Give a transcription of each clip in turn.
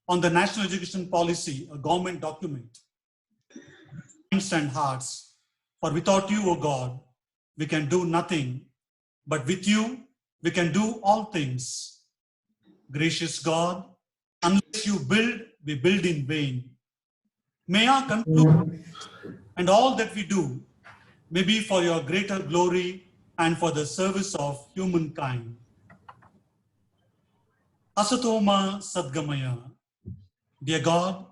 on the National Education Policy, a government document. Minds and hearts, for without you, O God, we can do nothing, but with you, we can do all things. Gracious God, unless you build, we build in vain. May our conclusion and all that we do may be for your greater glory and for the service of humankind. Asatoma Sadgamaya. Dear God,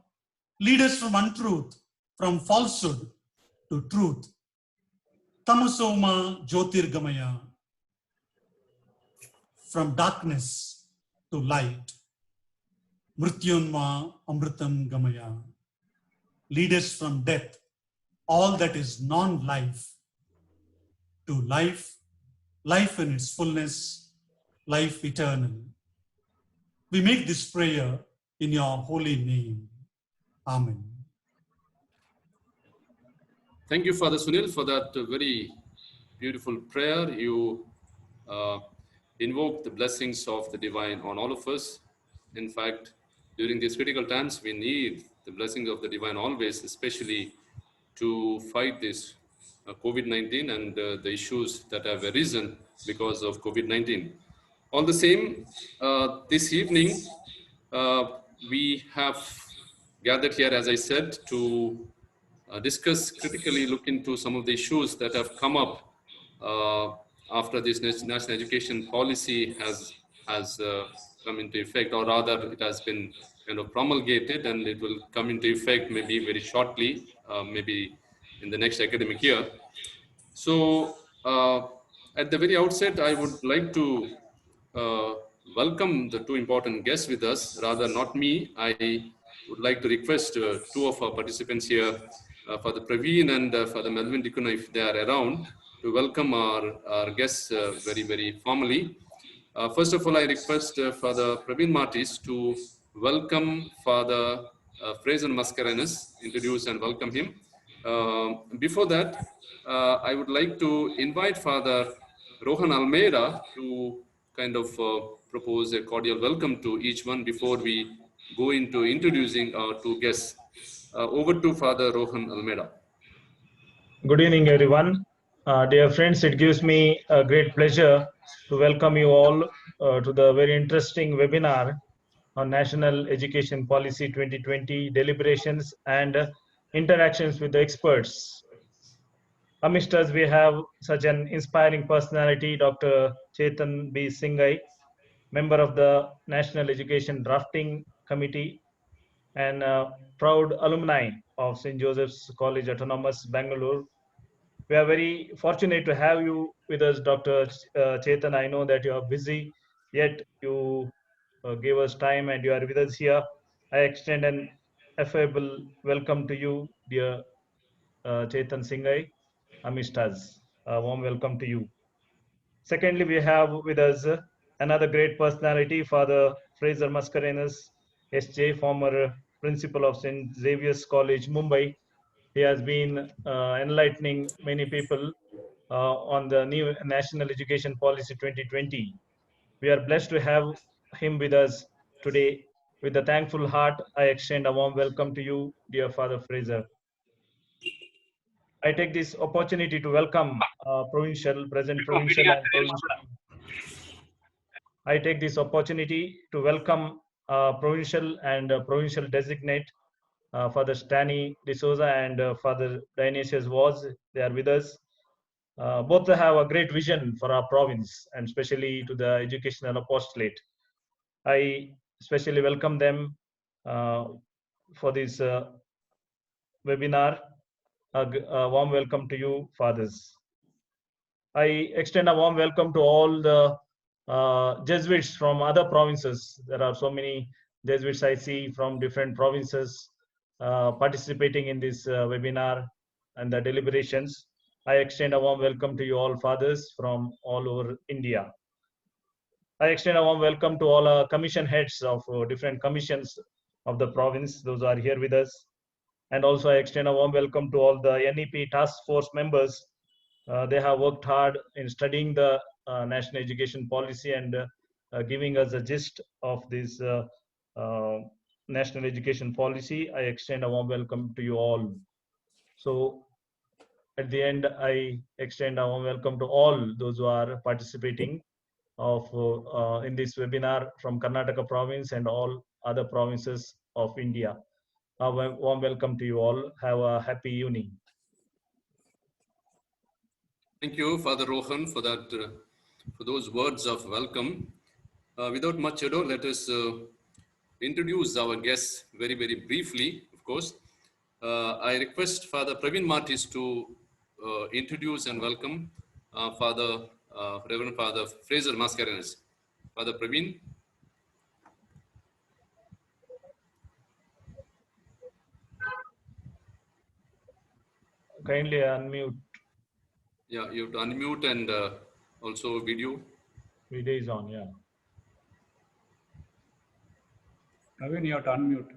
lead us from untruth, from falsehood to truth. Tamasoma Jyotirgamaya. From darkness to light. Mrityunma Amritam Gamaya. Lead us from death, all that is non-life, to life, life in its fullness, life eternal. We make this prayer in your holy name. Amen. Thank you, Father Sunil, for that very beautiful prayer. You invoke the blessings of the divine on all of us. In fact, during these critical times, we need the blessings of the divine always, especially to fight this COVID-19 and the issues that have arisen because of COVID-19. All the same, this evening, we have gathered here, as I said, to discuss, critically look into some of the issues that have come up after this national education policy has come into effect, or rather it has been kind of promulgated, and it will come into effect maybe very shortly, maybe in the next academic year. So at the very outset, I would like to welcome the two important guests with us, rather not me. I would like to request two of our participants here, Father Praveen and Father Melvin Dikuna, if they are around, to welcome our guests very, very formally. First of all, I request Father Praveen Martis to welcome Father Fraser Mascarenhas, introduce and welcome him. Before that, I would like to invite Father Rohan Almeida to kind of propose a cordial welcome to each one before we go into introducing our two guests. Over to Father Rohan Almeida. Good evening, everyone. Dear friends, it gives me a great pleasure to welcome you all to the very interesting webinar on National Education Policy 2020 deliberations and interactions with the experts. Amidst us, we have such an inspiring personality, Dr. Chetan B. Singai, member of the National Education Drafting Committee and proud alumni of St. Joseph's College Autonomous, Bangalore. We are very fortunate to have you with us, Dr. Chetan. I know that you are busy, yet you gave us time and you are with us here. I extend an affable welcome to you, dear Chetan Singai, amidst us. A warm welcome to you. Secondly, we have with us another great personality, Father Fraser Mascarenhas, SJ, former principal of St. Xavier's College, Mumbai. He has been enlightening many people on the new National Education Policy 2020. We are blessed to have him with us today. With a thankful heart, I extend a warm welcome to you, dear Father Fraser. I take this opportunity to welcome present provincial and provincial. I take this opportunity to welcome provincial and provincial designate Father Stani D'Souza and Father Dionysius Was. They are with us. Both have a great vision for our province and especially to the educational apostolate. I especially welcome them for this webinar. A warm welcome to you, fathers. I extend a warm welcome to all the Jesuits from other provinces. There are so many Jesuits I see from different provinces participating in this webinar and the deliberations. I extend a warm welcome to you all, fathers from all over India. I extend a warm welcome to all our commission heads of different commissions of the province. Those are here with us. And also I extend a warm welcome to all the NEP task force members. They have worked hard in studying the national education policy and giving us a gist of this National Education Policy, I extend a warm welcome to you all. So at the end, I extend a warm welcome to all those who are participating in this webinar from Karnataka province and all other provinces of India. A warm welcome to you all. Have a happy evening. Thank you, Father Rohan, for that, for those words of welcome. Without much ado, let us introduce our guests very, very briefly, of course. I request Father Praveen Martis to introduce and welcome Reverend Father Fraser Mascarenas. Father Praveen. Kindly unmute. Yeah, you have to unmute and also video. Video is on, yeah. Praveen, you have to unmute.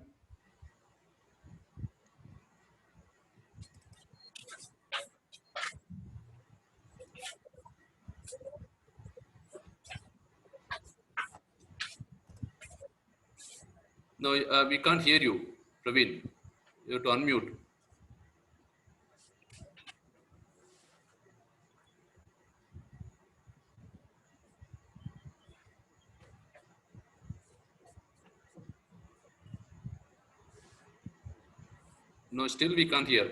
No, we can't hear you, Praveen. You have to unmute. No, still we can't hear.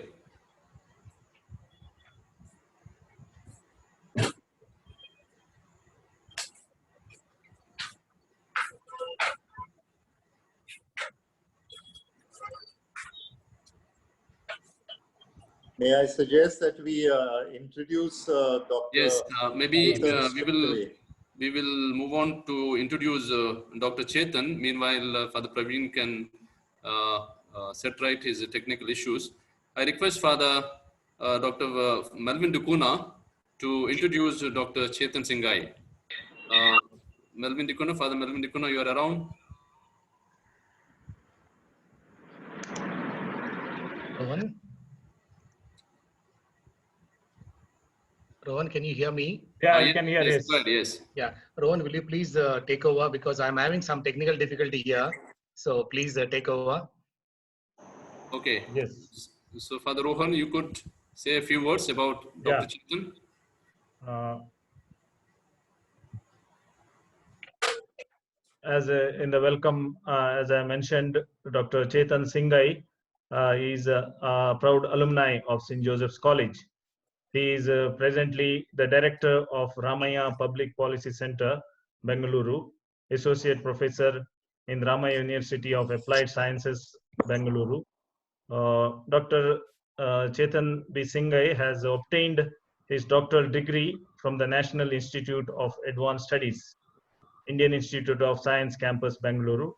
May I suggest that we introduce Dr. Yes, maybe Chetan we will move on to introduce Dr. Chetan. Meanwhile, Father Praveen can set right his technical issues. I request Father Dr. Melvin Dukuna to introduce Dr. Chetan Singai. Melvin Dukuna, Father Melvin Dukuna, you are around? Rohan, can you hear me? Yeah, I Yes, can hear, yes. yes. Yes. Yeah. Rohan, will you please take over because I'm having some technical difficulty here. So please take over. Okay. Yes. So, Father Rohan, you could say a few words about Dr. Chetan. In the welcome, as I mentioned, Dr. Chetan Singai is a proud alumni of St. Joseph's College. He is presently the director of Ramaya Public Policy Center, Bengaluru, associate professor in Ramaya University of Applied Sciences, Bengaluru. Dr. Chetan B. Singai has obtained his doctoral degree from the National Institute of Advanced Studies, Indian Institute of Science Campus, Bengaluru.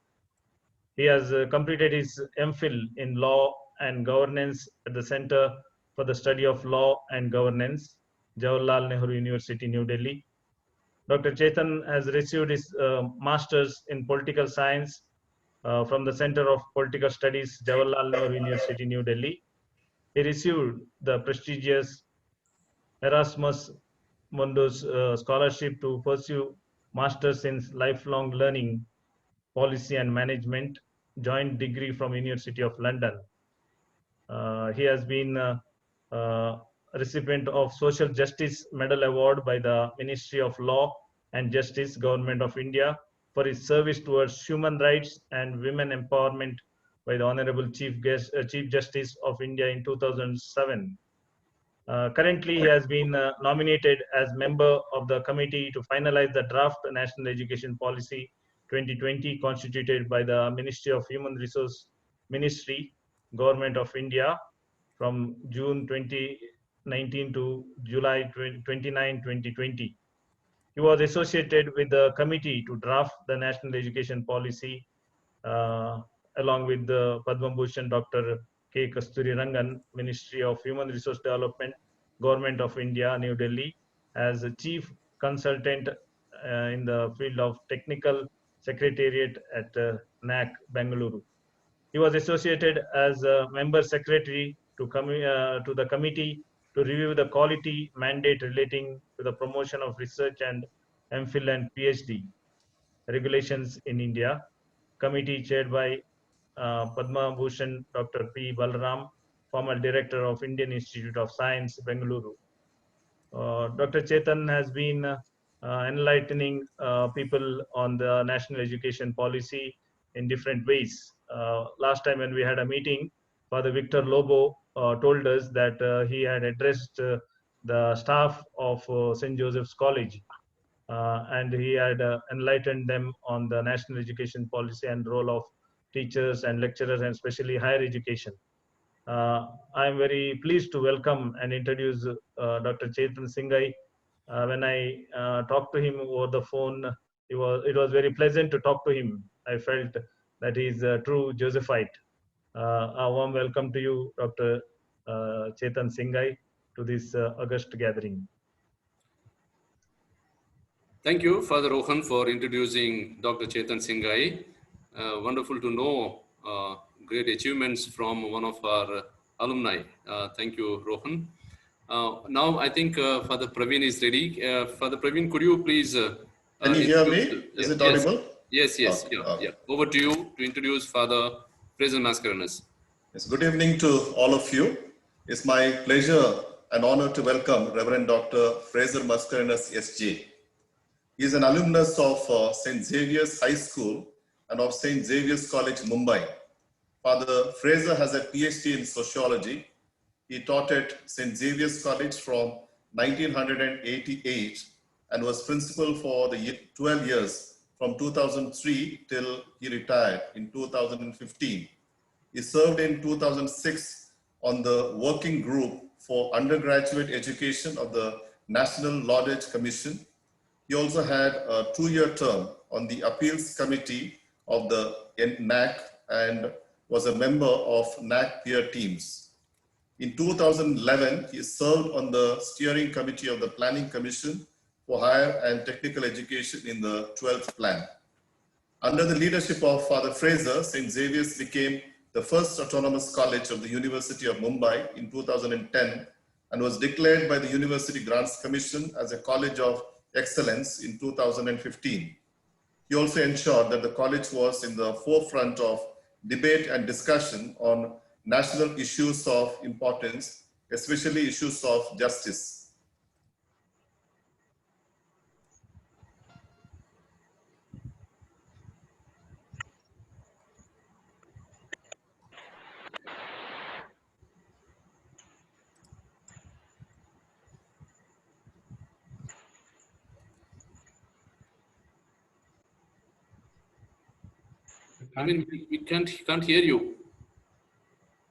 He has completed his MPhil in Law and Governance at the Center for the Study of Law and Governance, Jawaharlal Nehru University, New Delhi. Dr. Chetan has received his Master's in Political Science from the Center of Political Studies, Jawaharlal Nehru University, New Delhi. He received the prestigious Erasmus Mundus scholarship to pursue Masters in Lifelong Learning, Policy and Management, joint degree from University of London. He has been recipient of Social Justice Medal Award by the Ministry of Law and Justice, Government of India, for his service towards human rights and women empowerment by the Honorable Chief Justice of India in 2007. Currently, he has been nominated as member of the committee to finalize the draft National Education Policy 2020 constituted by the Ministry of Human Resource Ministry, Government of India from June 2019 to July 29, 2020. He was associated with the committee to draft the National Education Policy along with the Padma Bhushan Dr. K. Kasturi Rangan, Ministry of Human Resource Development, Government of India, New Delhi, as a chief consultant in the field of technical secretariat at NAC, Bengaluru. He was associated as a member secretary to the committee to review the quality mandate relating to the promotion of research and MPhil and PhD regulations in India, committee chaired by Padma Bhushan Dr. P. Balaram, former Director of Indian Institute of Science, Bengaluru. Dr. Chetan has been enlightening people on the national education policy in different ways. Last time when we had a meeting, Father Victor Lobo told us that he had addressed the staff of St. Joseph's College and he had enlightened them on the national education policy and role of teachers and lecturers and especially higher education. I am very pleased to welcome and introduce Dr. Chetan Singai. When I talked to him over the phone, it was very pleasant to talk to him. I felt that he is a true Josephite. A warm welcome to you, Dr. Chetan Singai, to this August gathering. Thank you, Father Rohan, for introducing Dr. Chetan Singai. Wonderful to know great achievements from one of our alumni. Thank you, Rohan. Now, I think Father Praveen is ready. Father Praveen, could you please... Can you hear me? Is it audible? Yes. Okay, Yeah, okay. yeah. Over to you to introduce Father Fraser Mascarenhas. Yes, good evening to all of you. It's my pleasure and honor to welcome Reverend Dr. Fraser Mascarenhas, SJ. He is an alumnus of St. Xavier's High School and of St. Xavier's College, Mumbai. Father Fraser has a PhD in sociology. He taught at St. Xavier's College from 1988 and was principal for the 12 years from 2003 till he retired in 2015. He served in 2006 on the working group for undergraduate education of the National Laudage Commission. He also had a 2-year term on the appeals committee of the NAC and was a member of NAC peer teams. In 2011, he served on the steering committee of the Planning Commission for Higher and Technical Education in the 12th Plan. Under the leadership of Father Fraser, St. Xavier's became the first autonomous college of the University of Mumbai in 2010 and was declared by the University Grants Commission as a College of Excellence in 2015. He also ensured that the college was in the forefront of debate and discussion on national issues of importance, especially issues of justice. I mean, we can't hear you.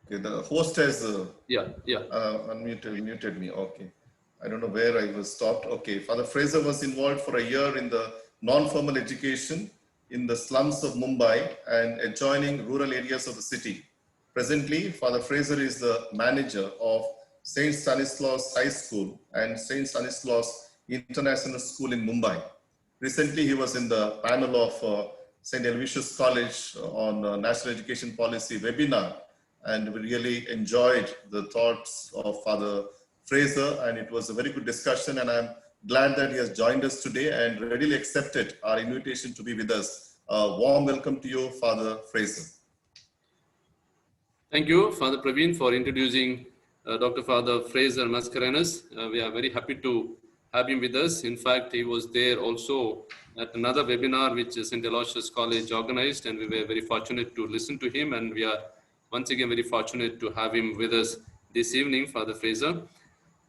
Okay, the host has Yeah. muted me. Okay. I don't know where I was stopped. Okay. Father Fraser was involved for a year in the non-formal education in the slums of Mumbai and adjoining rural areas of the city. Presently, Father Fraser is the manager of St. Stanislaus High School and St. Stanislaus International School in Mumbai. Recently, he was in the panel of St. Aloysius College on National Education Policy webinar, and we really enjoyed the thoughts of Father Fraser, and it was a very good discussion, and I'm glad that he has joined us today and readily accepted our invitation to be with us. A warm welcome to you, Father Fraser. Thank you, Father Praveen, for introducing Dr. Father Fraser Mascarenhas. We are very happy to have him with us. In fact, he was there also at another webinar which St. Aloysius College organized, and we were very fortunate to listen to him, and we are once again very fortunate to have him with us this evening, Father Fraser.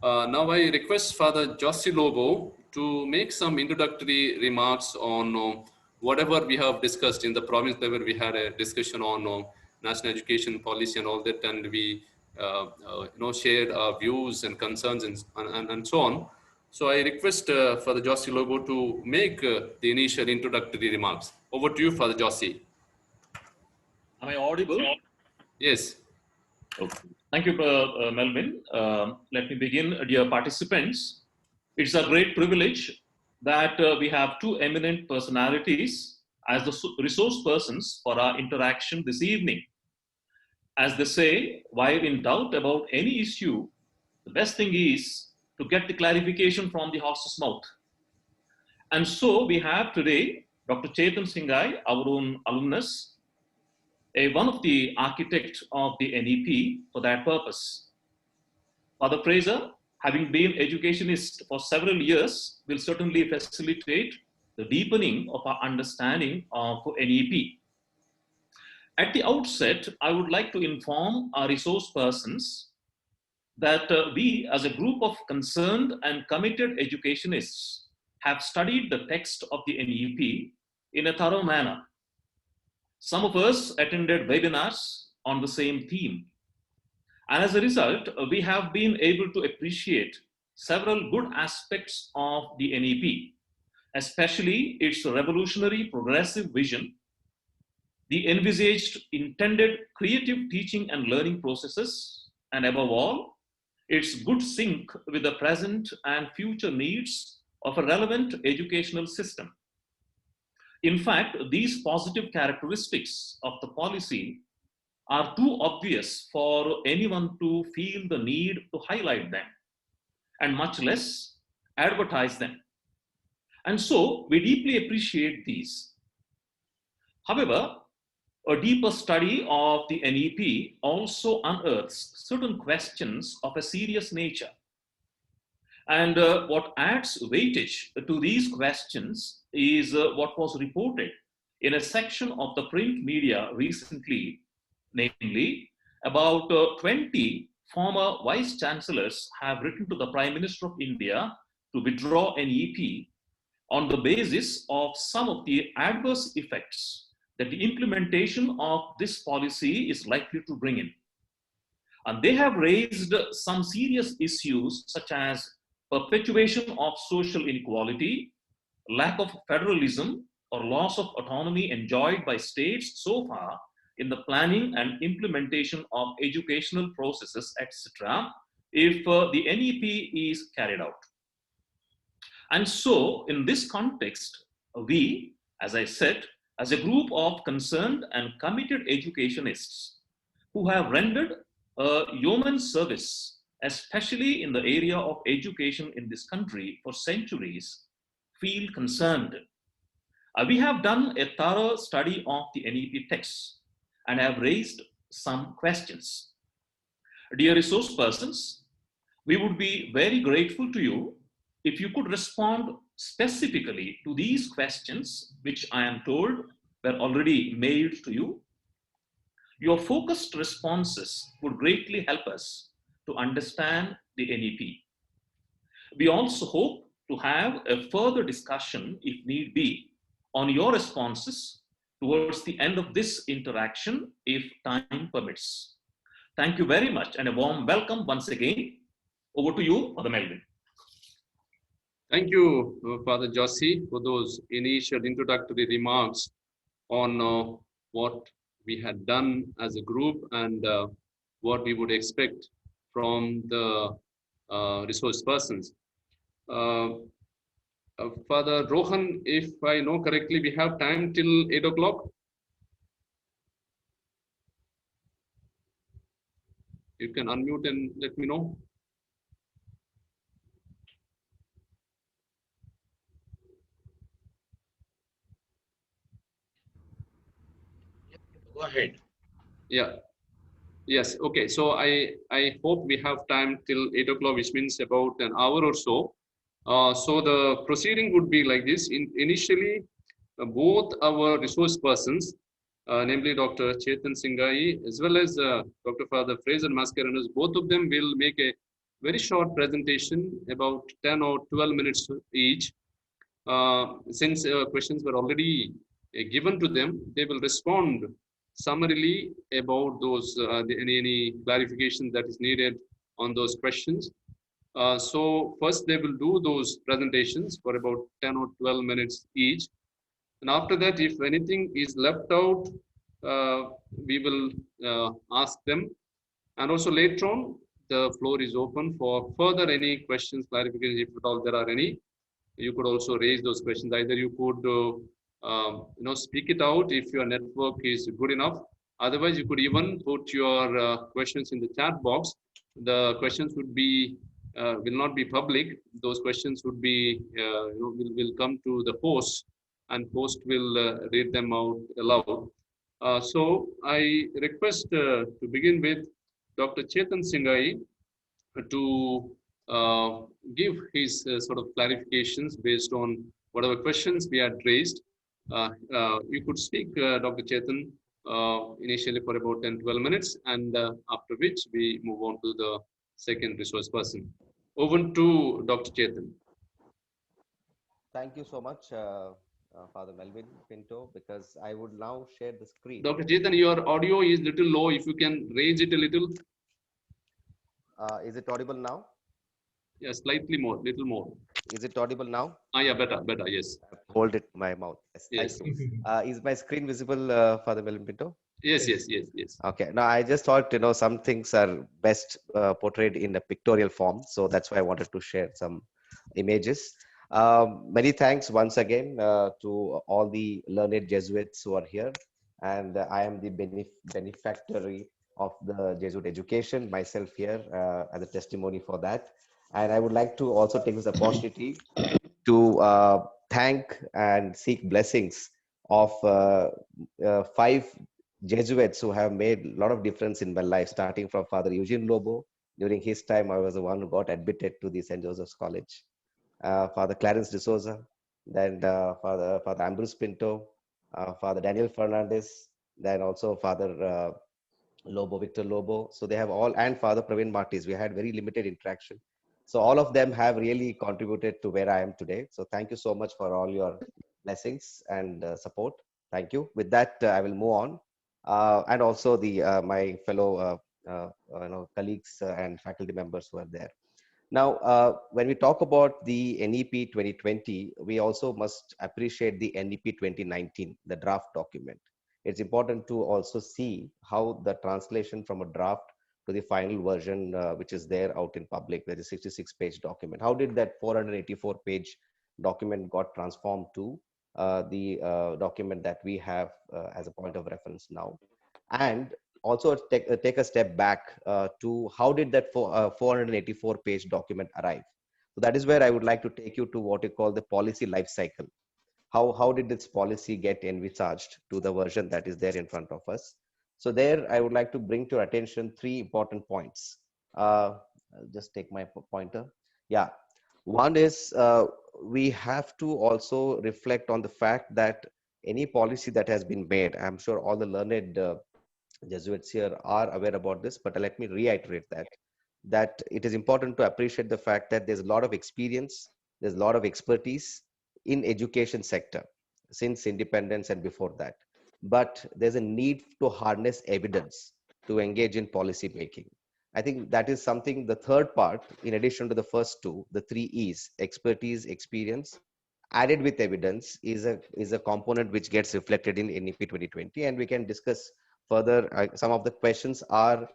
Now I request Father Jossi Lobo to make some introductory remarks on whatever we have discussed in the province level. We had a discussion on national education policy and all that, and we shared our views and concerns and so on. So I request Father Jossi Lobo to make the initial introductory remarks. Over to you, Father Jossi. Am I audible? Yes. Okay. Thank you, Melvin. Let me begin, dear participants. It's a great privilege that we have two eminent personalities as the resource persons for our interaction this evening. As they say, while in doubt about any issue, the best thing is to get the clarification from the horse's mouth. And so we have today Dr. Chetan Singai, our own alumnus, one of the architects of the NEP for that purpose. Father Fraser, having been educationist for several years, will certainly facilitate the deepening of our understanding of NEP. At the outset, I would like to inform our resource persons that we, as a group of concerned and committed educationists, have studied the text of the NEP in a thorough manner. Some of us attended webinars on the same theme. And as a result, we have been able to appreciate several good aspects of the NEP, especially its revolutionary progressive vision, the envisaged intended creative teaching and learning processes, and above all, its good sync with the present and future needs of a relevant educational system. In fact, these positive characteristics of the policy are too obvious for anyone to feel the need to highlight them, and much less advertise them. And so we deeply appreciate these. However, a deeper study of the NEP also unearths certain questions of a serious nature. And what adds weightage to these questions is what was reported in a section of the print media recently, namely, about 20 former vice chancellors have written to the Prime Minister of India to withdraw NEP on the basis of some of the adverse effects that the implementation of this policy is likely to bring in. And they have raised some serious issues such as perpetuation of social inequality, lack of federalism, or loss of autonomy enjoyed by states so far in the planning and implementation of educational processes, etc., if the NEP is carried out. And so, in this context, we, as I said, as a group of concerned and committed educationists who have rendered a yeoman's service, especially in the area of education in this country for centuries, feel concerned. We have done a thorough study of the NEP text and have raised some questions. Dear resource persons, we would be very grateful to you if you could respond specifically to these questions, which I am told were already mailed to you. Your focused responses would greatly help us to understand the NEP. We also hope to have a further discussion, if need be, on your responses towards the end of this interaction, if time permits. Thank you very much, and a warm welcome once again. Over to you, Father Melvin. Thank you, Father Jossi, for those initial introductory remarks on what we had done as a group and what we would expect from the resource persons. Father Rohan, if I know correctly, we have time till 8 o'clock. You can unmute and let me know. Go ahead. Yeah. Yes. Okay. So I hope we have time till 8 o'clock, which means about an hour or so. So the proceeding would be like this. Initially, both our resource persons, namely Dr. Chetan Singai as well as Dr. Father Fraser Mascarenhas, both of them will make a very short presentation, about 10 or 12 minutes each. Since questions were already given to them, they will respond summarily about those any clarification that is needed on those questions. So first they will do those presentations for about 10 or 12 minutes each. And after that, if anything is left out, we will ask them. And also later on, the floor is open for further any questions, clarifications, if at all there are any. You could also raise those questions. Either you could speak it out if your network is good enough. Otherwise, you could even put your questions in the chat box. The questions would be will not be public. Those questions would be will come to the host, and host will read them out aloud. So I request to begin with Dr. Chetan Singai to give his sort of clarifications based on whatever questions we had raised. You could speak, Dr. Chetan, initially for about 10-12 minutes, and after which we move on to the second resource person. Over to Dr. Chetan. Thank you so much, Father Melvin Pinto, because I would now share the screen. Dr. Chetan, your audio is little low. If you can raise it a little. Is it audible now? Yeah, slightly more, little more. Is it audible now? Yeah, better, yes. Hold it my mouth. Yes, Yes. thank you. Is my screen visible, Father Melvin Pinto? Yes. Okay. Now I just thought, some things are best portrayed in a pictorial form. So that's why I wanted to share some images. Many thanks once again to all the learned Jesuits who are here. And I am the benefactory of the Jesuit education myself here as a testimony for that. And I would like to also take this opportunity to thank and seek blessings of 5 Jesuits who have made a lot of difference in my life, starting from Father Eugene Lobo. During his time, I was the one who got admitted to the St. Joseph's College. Father Clarence de Souza, then Father Ambrose Pinto, Father Daniel Fernandez, then also Father Lobo, Victor Lobo. So they have all, and Father Praveen Martis. We had very limited interaction. So all of them have really contributed to where I am today. So thank you so much for all your blessings and support. Thank you. With that, I will move on. And also the my fellow colleagues and faculty members who are there. Now, when we talk about the NEP 2020, we also must appreciate the NEP 2019, the draft document. It's important to also see how the translation from a draft to the final version, which is there out in public, there is a 66-page document. How did that 484-page document got transformed to the document that we have as a point of reference now? And also take a step back to how did that 484-page document arrive. So that is where I would like to take you to what you call the policy life cycle. How did this policy get envisaged to the version that is there in front of us? So there I would like to bring to your attention 3 important points. I'll just take my pointer. Yeah. One is we have to also reflect on the fact that any policy that has been made, I'm sure all the learned Jesuits here are aware about this, but let me reiterate that it is important to appreciate the fact that there's a lot of experience, there's a lot of expertise in education sector since independence and before that. But there's a need to harness evidence to engage in policy making. I think that is something, the third part, in addition to the first two, the 3 E's, expertise, experience, added with evidence is a component which gets reflected in NEP 2020, and we can discuss further. Some of the questions are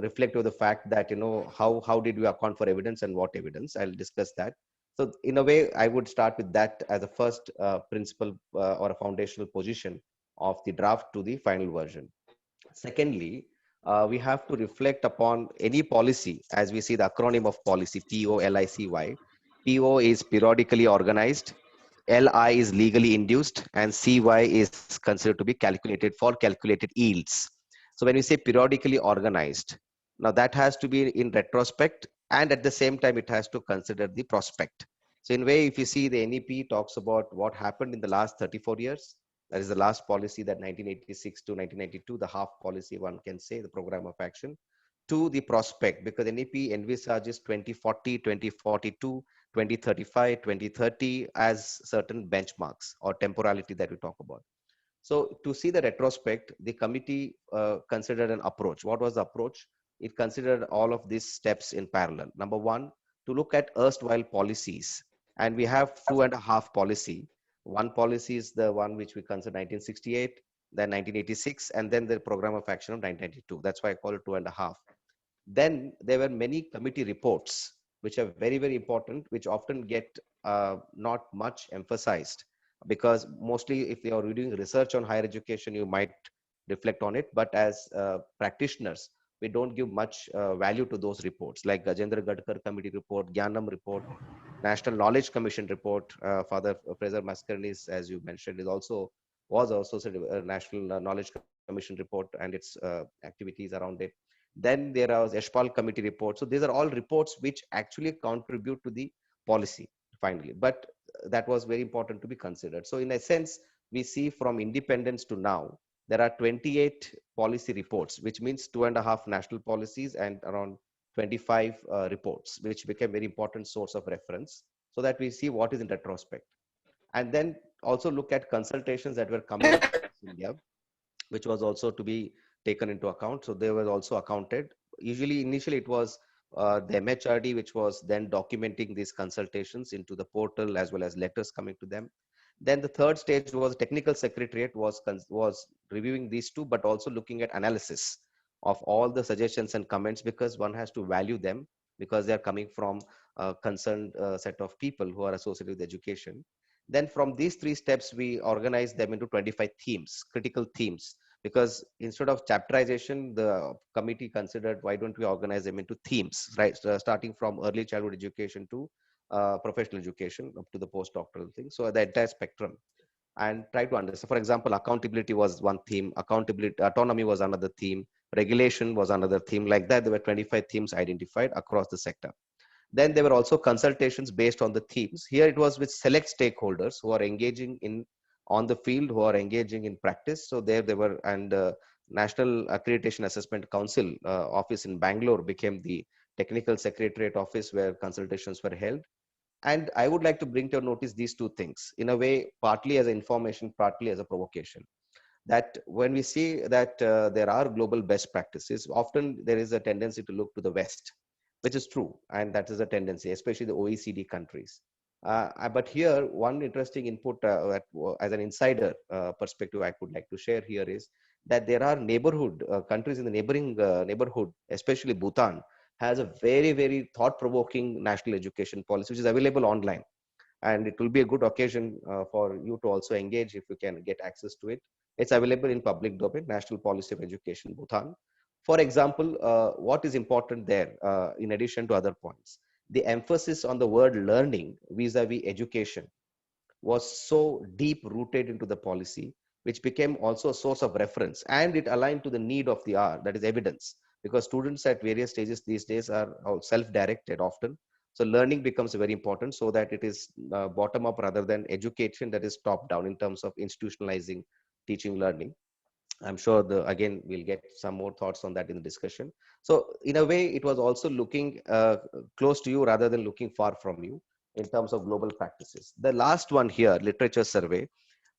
reflect of the fact that how did we account for evidence and what evidence. I'll discuss that. So in a way, I would start with that as a first principle or a foundational position of the draft to the final version. Secondly, we have to reflect upon any policy as we see the acronym of policy, POLICY. PO is periodically organized, LI is legally induced, and CY is considered to be calculated for calculated yields. So when we say periodically organized, now that has to be in retrospect, and at the same time it has to consider the prospect. So in a way, if you see, the NEP talks about what happened in the last 34 years. That is the last policy, that 1986 to 1992, the half policy, one can say, the program of action, to the prospect, because NEP envisages 2040, 2042, 2035, 2030 as certain benchmarks or temporality that we talk about. So to see the retrospect, the committee considered an approach. What was the approach? It considered all of these steps in parallel. Number one, to look at erstwhile policies. And we have 2.5 policy. One policy is the one which we consider 1968, then 1986, and then the program of action of 1992. That's why I call it 2.5. Then there were many committee reports, which are very, very important, which often get not much emphasized, because mostly if you are doing research on higher education, you might reflect on it. But as practitioners, we don't give much value to those reports, like Gajendra Gadkar committee report, Gyanam report, National Knowledge Commission report. Father Fraser Mascarenis, as you mentioned, is also was associated with National Knowledge Commission report and its activities around it. Then there was Yashpal committee report. So these are all reports which actually contribute to the policy finally, but that was very important to be considered. So in a sense, we see from independence to now, there are 28 policy reports, which means 2.5 national policies and around 25 reports, which became very important source of reference so that we see what is in retrospect. And then also look at consultations that were coming across India, which was also to be taken into account. So they were also accounted. Usually, initially it was the MHRD, which was then documenting these consultations into the portal as well as letters coming to them. Then the third stage was technical secretariat was reviewing these two, but also looking at analysis of all the suggestions and comments, because one has to value them because they are coming from a concerned set of people who are associated with education. Then from these three steps, we organize them into 25 themes, critical themes, because instead of chapterization, the committee considered, why don't we organize them into themes, right? So starting from early childhood education to professional education up to the postdoctoral thing. So the entire spectrum, and try to understand. For example, accountability was one theme, accountability, autonomy was another theme, regulation was another theme. Like that, there were 25 themes identified across the sector. Then there were also consultations based on the themes. Here it was with select stakeholders who are engaging in on the field, who are engaging in practice. So there they were, and National Accreditation Assessment Council office in Bangalore became the technical secretariat office where consultations were held. And I would like to bring to your notice these two things, in a way, partly as information, partly as a provocation. That when we see that there are global best practices, often there is a tendency to look to the West, which is true. And that is a tendency, especially the OECD countries. But here, one interesting input as an insider perspective I would like to share here is that there are neighborhood countries in the neighboring neighborhood, especially Bhutan, has a very, very thought-provoking national education policy, which is available online. And it will be a good occasion for you to also engage if you can get access to it. It's available in public domain, National Policy of Education, Bhutan. For example, what is important there, in addition to other points, the emphasis on the word learning vis-a-vis education was so deep rooted into the policy, which became also a source of reference, and it aligned to the need of the hour, that is evidence, because students at various stages these days are self-directed often. So learning becomes very important, so that it is bottom up rather than education that is top down in terms of institutionalizing teaching learning. I'm sure again we'll get some more thoughts on that in the discussion. So in a way, it was also looking close to you rather than looking far from you in terms of global practices. The last one here, literature survey,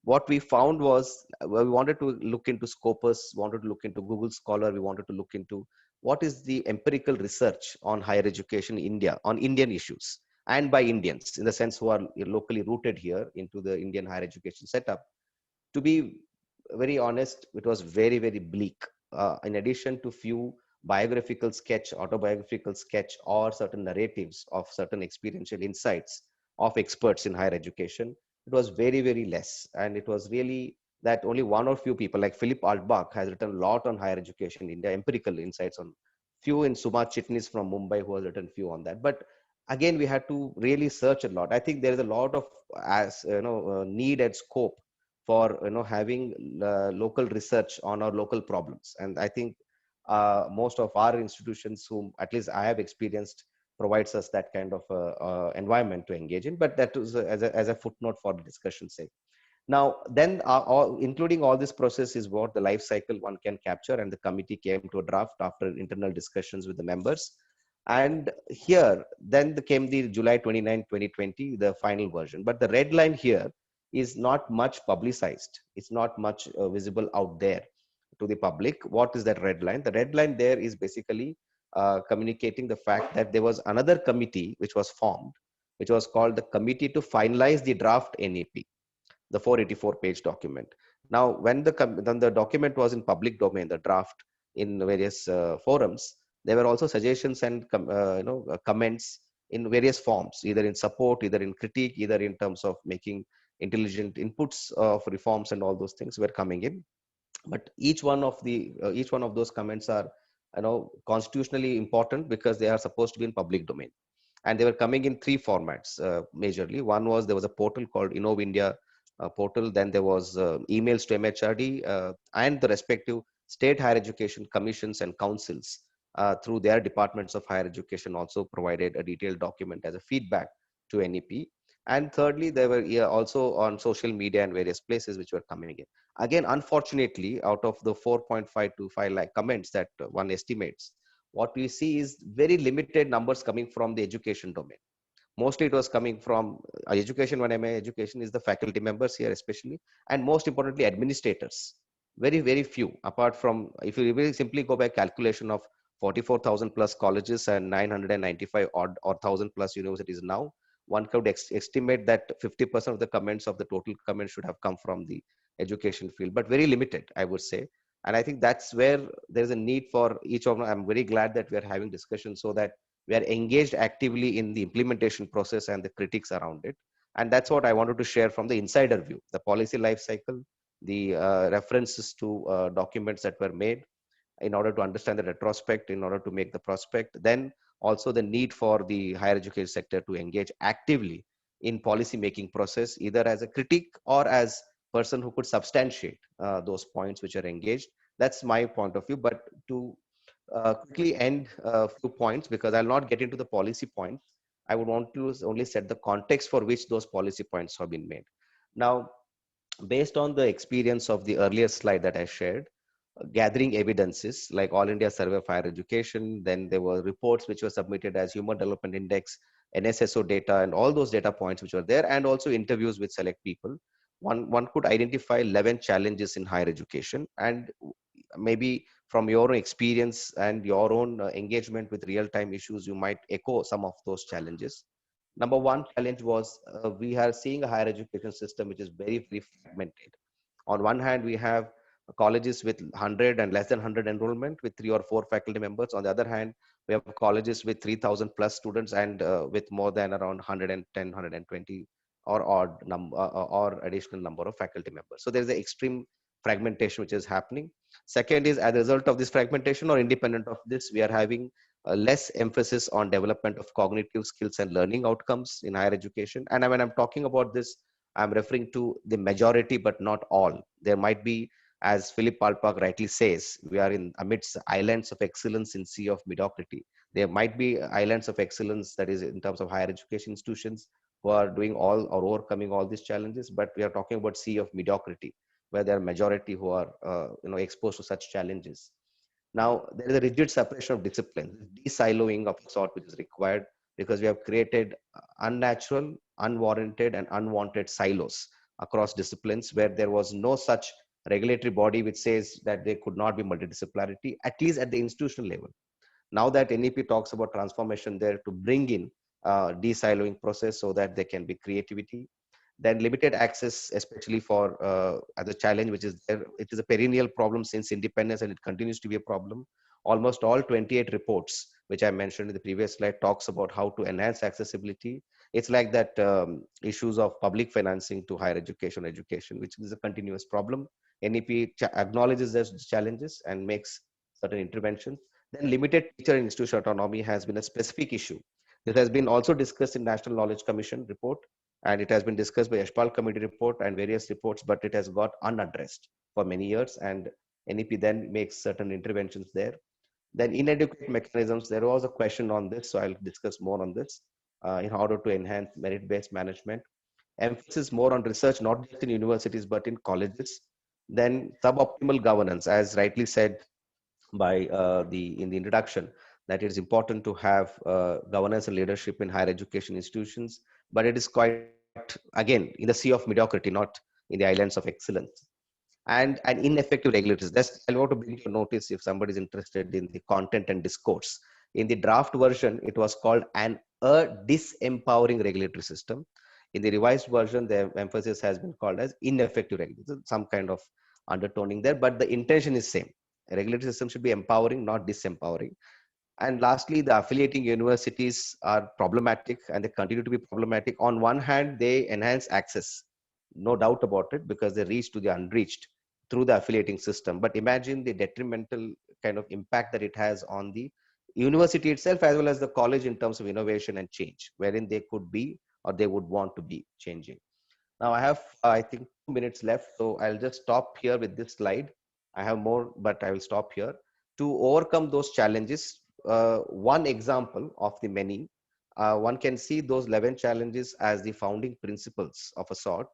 what we found was we wanted to look into Scopus, wanted to look into Google Scholar, we wanted to look into what is the empirical research on higher education in India, on Indian issues, and by Indians, in the sense who are locally rooted here into the Indian higher education setup. To be very honest, it was very, very bleak. In addition to few biographical sketch, autobiographical sketch, or certain narratives of certain experiential insights of experts in higher education, it was very, very less. And it was really that only one or few people, like Philip Altbach, has written a lot on higher education in India, empirical insights on few, in Suma Chitnis from Mumbai, who has written few on that. But again, we had to really search a lot. I think there is a lot of need and scope for having local research on our local problems. And I think most of our institutions, whom at least I have experienced, provides us that kind of environment to engage in. But that was as a footnote for the discussion's sake. Now, then, including all this process is what the life cycle one can capture, and the committee came to a draft after internal discussions with the members. And here, then came the July 29, 2020, the final version. But the red line here is not much publicized. It's not much visible out there to the public. What is that red line? The red line there is basically communicating the fact that there was another committee which was formed, which was called the Committee to Finalize the Draft NEP, the 484-page document. Now, when the document was in public domain, the draft in various forums, there were also suggestions and comments in various forms, either in support, either in critique, either in terms of making intelligent inputs of reforms, and all those things were coming in. But each one of those comments are constitutionally important because they are supposed to be in public domain, and they were coming in three formats majorly. One was, there was a portal called portal. Then there was emails to MHRD and the respective state higher education commissions and councils through their departments of higher education also provided a detailed document as a feedback to NEP. And thirdly, they were also on social media and various places which were coming in. Again, unfortunately, out of the 4.5 to 5 lakh comments that one estimates, what we see is very limited numbers coming from the education domain. Mostly it was coming from education. When I mean education is the faculty members here especially, and most importantly administrators. Very, very few, apart from, if you really simply go by calculation of 44,000 plus colleges and 995 odd or 1,000 plus universities now, one could estimate that 50% of the comments of the total comments should have come from the education field, but very limited, I would say. And I think that's where there's a need for each of them. I'm very glad that we're having discussions so that we are engaged actively in the implementation process and the critiques around it. And that's what I wanted to share from the insider view, the policy life cycle, the references to documents that were made in order to understand the retrospect, in order to make the prospect, then also the need for the higher education sector to engage actively in policy making process, either as a critique or as person who could substantiate those points which are engaged. That's my point of view. But to quickly end a few points, because I'll not get into the policy points. I would want to only set the context for which those policy points have been made. Now, based on the experience of the earlier slide that I shared, gathering evidences like All India Survey of Higher Education, then there were reports which were submitted as Human Development Index, NSSO data, and all those data points which were there, and also interviews with select people. One could identify 11 challenges in higher education, and maybe from your own experience and your own engagement with real-time issues, you might echo some of those challenges. Number one challenge was we are seeing a higher education system which is very, very fragmented. On one hand, we have colleges with 100 and less than 100 enrollment with 3 or 4 faculty members. On the other hand, we have colleges with 3,000 plus students and with more than around 110, 120 or odd number or additional number of faculty members. So there's an extreme fragmentation which is happening. Second is, as a result of this fragmentation or independent of this, we are having less emphasis on development of cognitive skills and learning outcomes in higher education. And when I'm talking about this, I'm referring to the majority, but not all. There might be, as Philip Palpak rightly says, we are in amidst islands of excellence in sea of mediocrity. There might be islands of excellence, that is in terms of higher education institutions, who are doing all or overcoming all these challenges, but we are talking about sea of mediocrity, where there are majority who are exposed to such challenges. Now, there is a rigid separation of disciplines, de-siloing of sort which is required, because we have created unnatural, unwarranted, and unwanted silos across disciplines where there was no such regulatory body which says that they could not be multidisciplinarity, at least at the institutional level. Now that NEP talks about transformation there to bring in de-siloing process so that there can be creativity. Then limited access, especially for as a challenge, which is there. It is a perennial problem since independence, and it continues to be a problem. Almost all 28 reports, which I mentioned in the previous slide, talks about how to enhance accessibility. It's like that issues of public financing to higher education, which is a continuous problem. NEP acknowledges those challenges and makes certain interventions. Then limited teacher and institutional autonomy has been a specific issue. This has been also discussed in National Knowledge Commission report, and it has been discussed by Yashpal Committee report and various reports, but it has got unaddressed for many years, and NEP then makes certain interventions there. Then inadequate mechanisms, there was a question on this, so I'll discuss more on this in order to enhance merit-based management. Emphasis more on research, not just in universities, but in colleges. Then suboptimal governance, as rightly said by in the introduction, that it is important to have governance and leadership in higher education institutions, but it is quite, again, in the sea of mediocrity, not in the islands of excellence. And ineffective regulators. That's, I want to bring to notice if somebody is interested in the content and discourse. In the draft version, it was called a disempowering regulatory system. In the revised version, the emphasis has been called as ineffective regulators. Some kind of undertoning there, but the intention is same. A regulatory system should be empowering, not disempowering. And lastly, the affiliating universities are problematic, and they continue to be problematic. On one hand, they enhance access, no doubt about it, because they reach to the unreached through the affiliating system. But imagine the detrimental kind of impact that it has on the university itself, as well as the college, in terms of innovation and change, wherein they could be or they would want to be changing. Now I have, I think, 2 minutes left, so I'll just stop here with this slide. I have more, but I will stop here. To overcome those challenges, one example of the many, one can see those 11 challenges as the founding principles of a sort,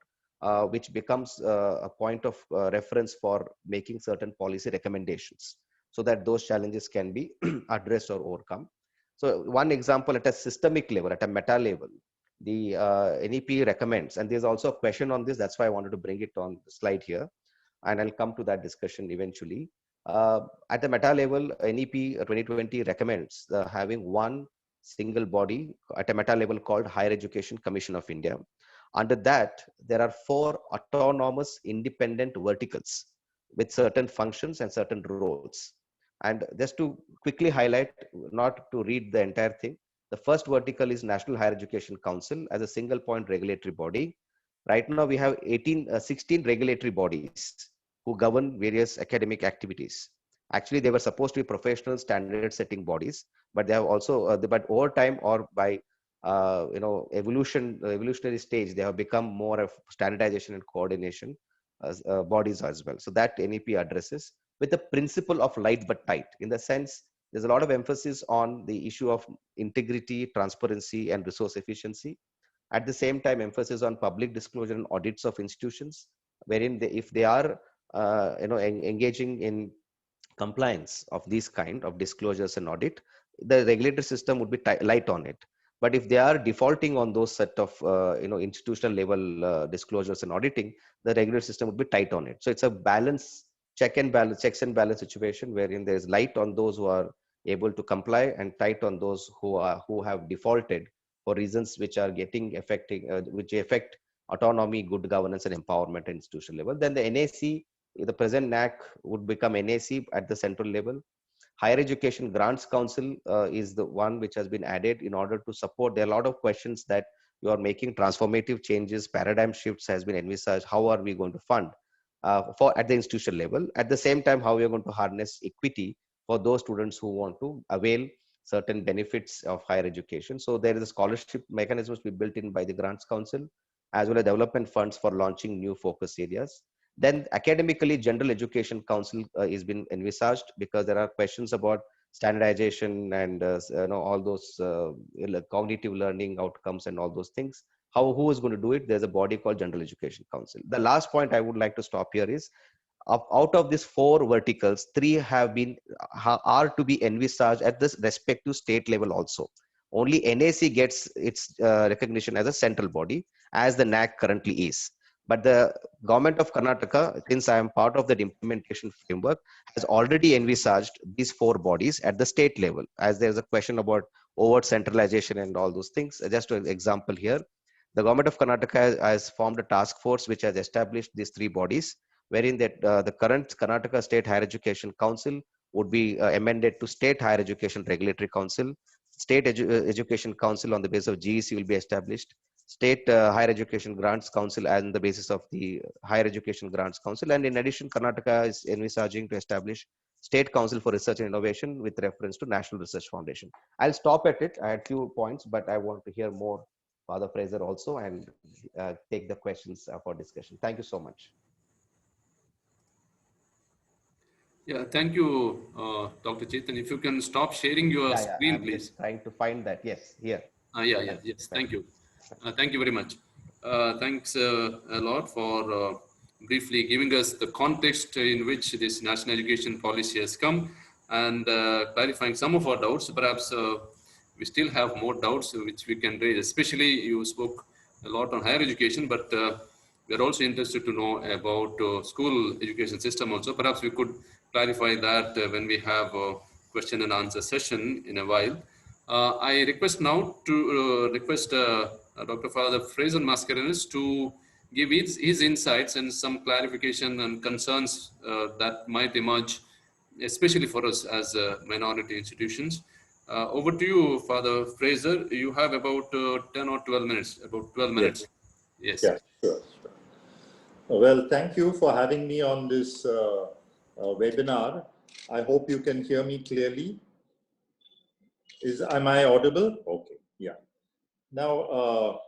which becomes a point of reference for making certain policy recommendations so that those challenges can be addressed or overcome. So one example at a systemic level, at a meta level, the NEP recommends, and there's also a question on this, that's why I wanted to bring it on the slide here, and I'll come to that discussion eventually. At the meta level, NEP 2020 recommends having one single body at a meta level called Higher Education Commission of India. Under that, there are 4 autonomous independent verticals with certain functions and certain roles. And just to quickly highlight, not to read the entire thing, the first vertical is National Higher Education Council as a single point regulatory body. Right now we have 16 regulatory bodies who govern various academic activities. Actually, they were supposed to be professional standard setting bodies, but they have also, but over time or by evolutionary stage, they have become more of standardization and coordination bodies as well. So that NEP addresses with the principle of light but tight, in the sense there's a lot of emphasis on the issue of integrity, transparency, and resource efficiency. At the same time, emphasis on public disclosure and audits of institutions, wherein if they are engaging in compliance of these kind of disclosures and audit, the regulatory system would be light on it. But if they are defaulting on those set of institutional level disclosures and auditing, the regulatory system would be tight on it. So it's a balance, checks and balance situation wherein there is light on those who are able to comply and tight on those who have defaulted for reasons which are which affect autonomy, good governance, and empowerment at institutional level. Then the NAC, the present NAC, would become NAC at the central level. Higher Education Grants Council is the one which has been added in order to support. There are a lot of questions that you are making transformative changes, paradigm shifts has been envisaged. How are we going to fund for at the institutional level? At the same time, how we are going to harness equity for those students who want to avail certain benefits of higher education. So there is a scholarship mechanisms to be built in by the Grants Council, as well as development funds for launching new focus areas. Then academically, General Education Council is been envisaged because there are questions about standardization and all those cognitive learning outcomes and all those things. Who is going to do it? There's a body called General Education Council. The last point I would like to stop here is, out of these 4 verticals, 3 are to be envisaged at this respective state level also. Only NAC gets its recognition as a central body, as the NAC currently is. But the government of Karnataka, since I am part of that implementation framework, has already envisaged these 4 bodies at the state level, as there's a question about overt centralization and all those things. Just an example here, the government of Karnataka has formed a task force which has established these 3 bodies, wherein that the current Karnataka State Higher Education Council would be amended to State Higher Education Regulatory Council. State Education Council on the basis of GEC will be established. State Higher Education Grants Council on the basis of the Higher Education Grants Council. And in addition, Karnataka is envisaging to establish State Council for Research and Innovation with reference to National Research Foundation. I'll stop at it. I had few points, but I want to hear more Father Fraser also and take the questions for discussion. Thank you so much. Yeah, thank you, Dr. Chetan. If you can stop sharing your screen, I'm please. just trying to find that. Yes, here. Yes. Thank you. Thank you very much. Thanks a lot for briefly giving us the context in which this national education policy has come and clarifying some of our doubts. Perhaps we still have more doubts which we can raise. Especially, you spoke a lot on higher education, but we are also interested to know about school education system also. Perhaps we could clarify that when we have a question and answer session in a while. I request now to request Dr. Father Fraser Mascarenas to give his insights and some clarification and concerns that might emerge, especially for us as minority institutions. Over to you, Father Fraser. You have about 10 or 12 minutes, about 12 minutes. Yes. Yeah, sure. Well, thank you for having me on this webinar. I hope you can hear me clearly. Am I audible? Okay, yeah. Now,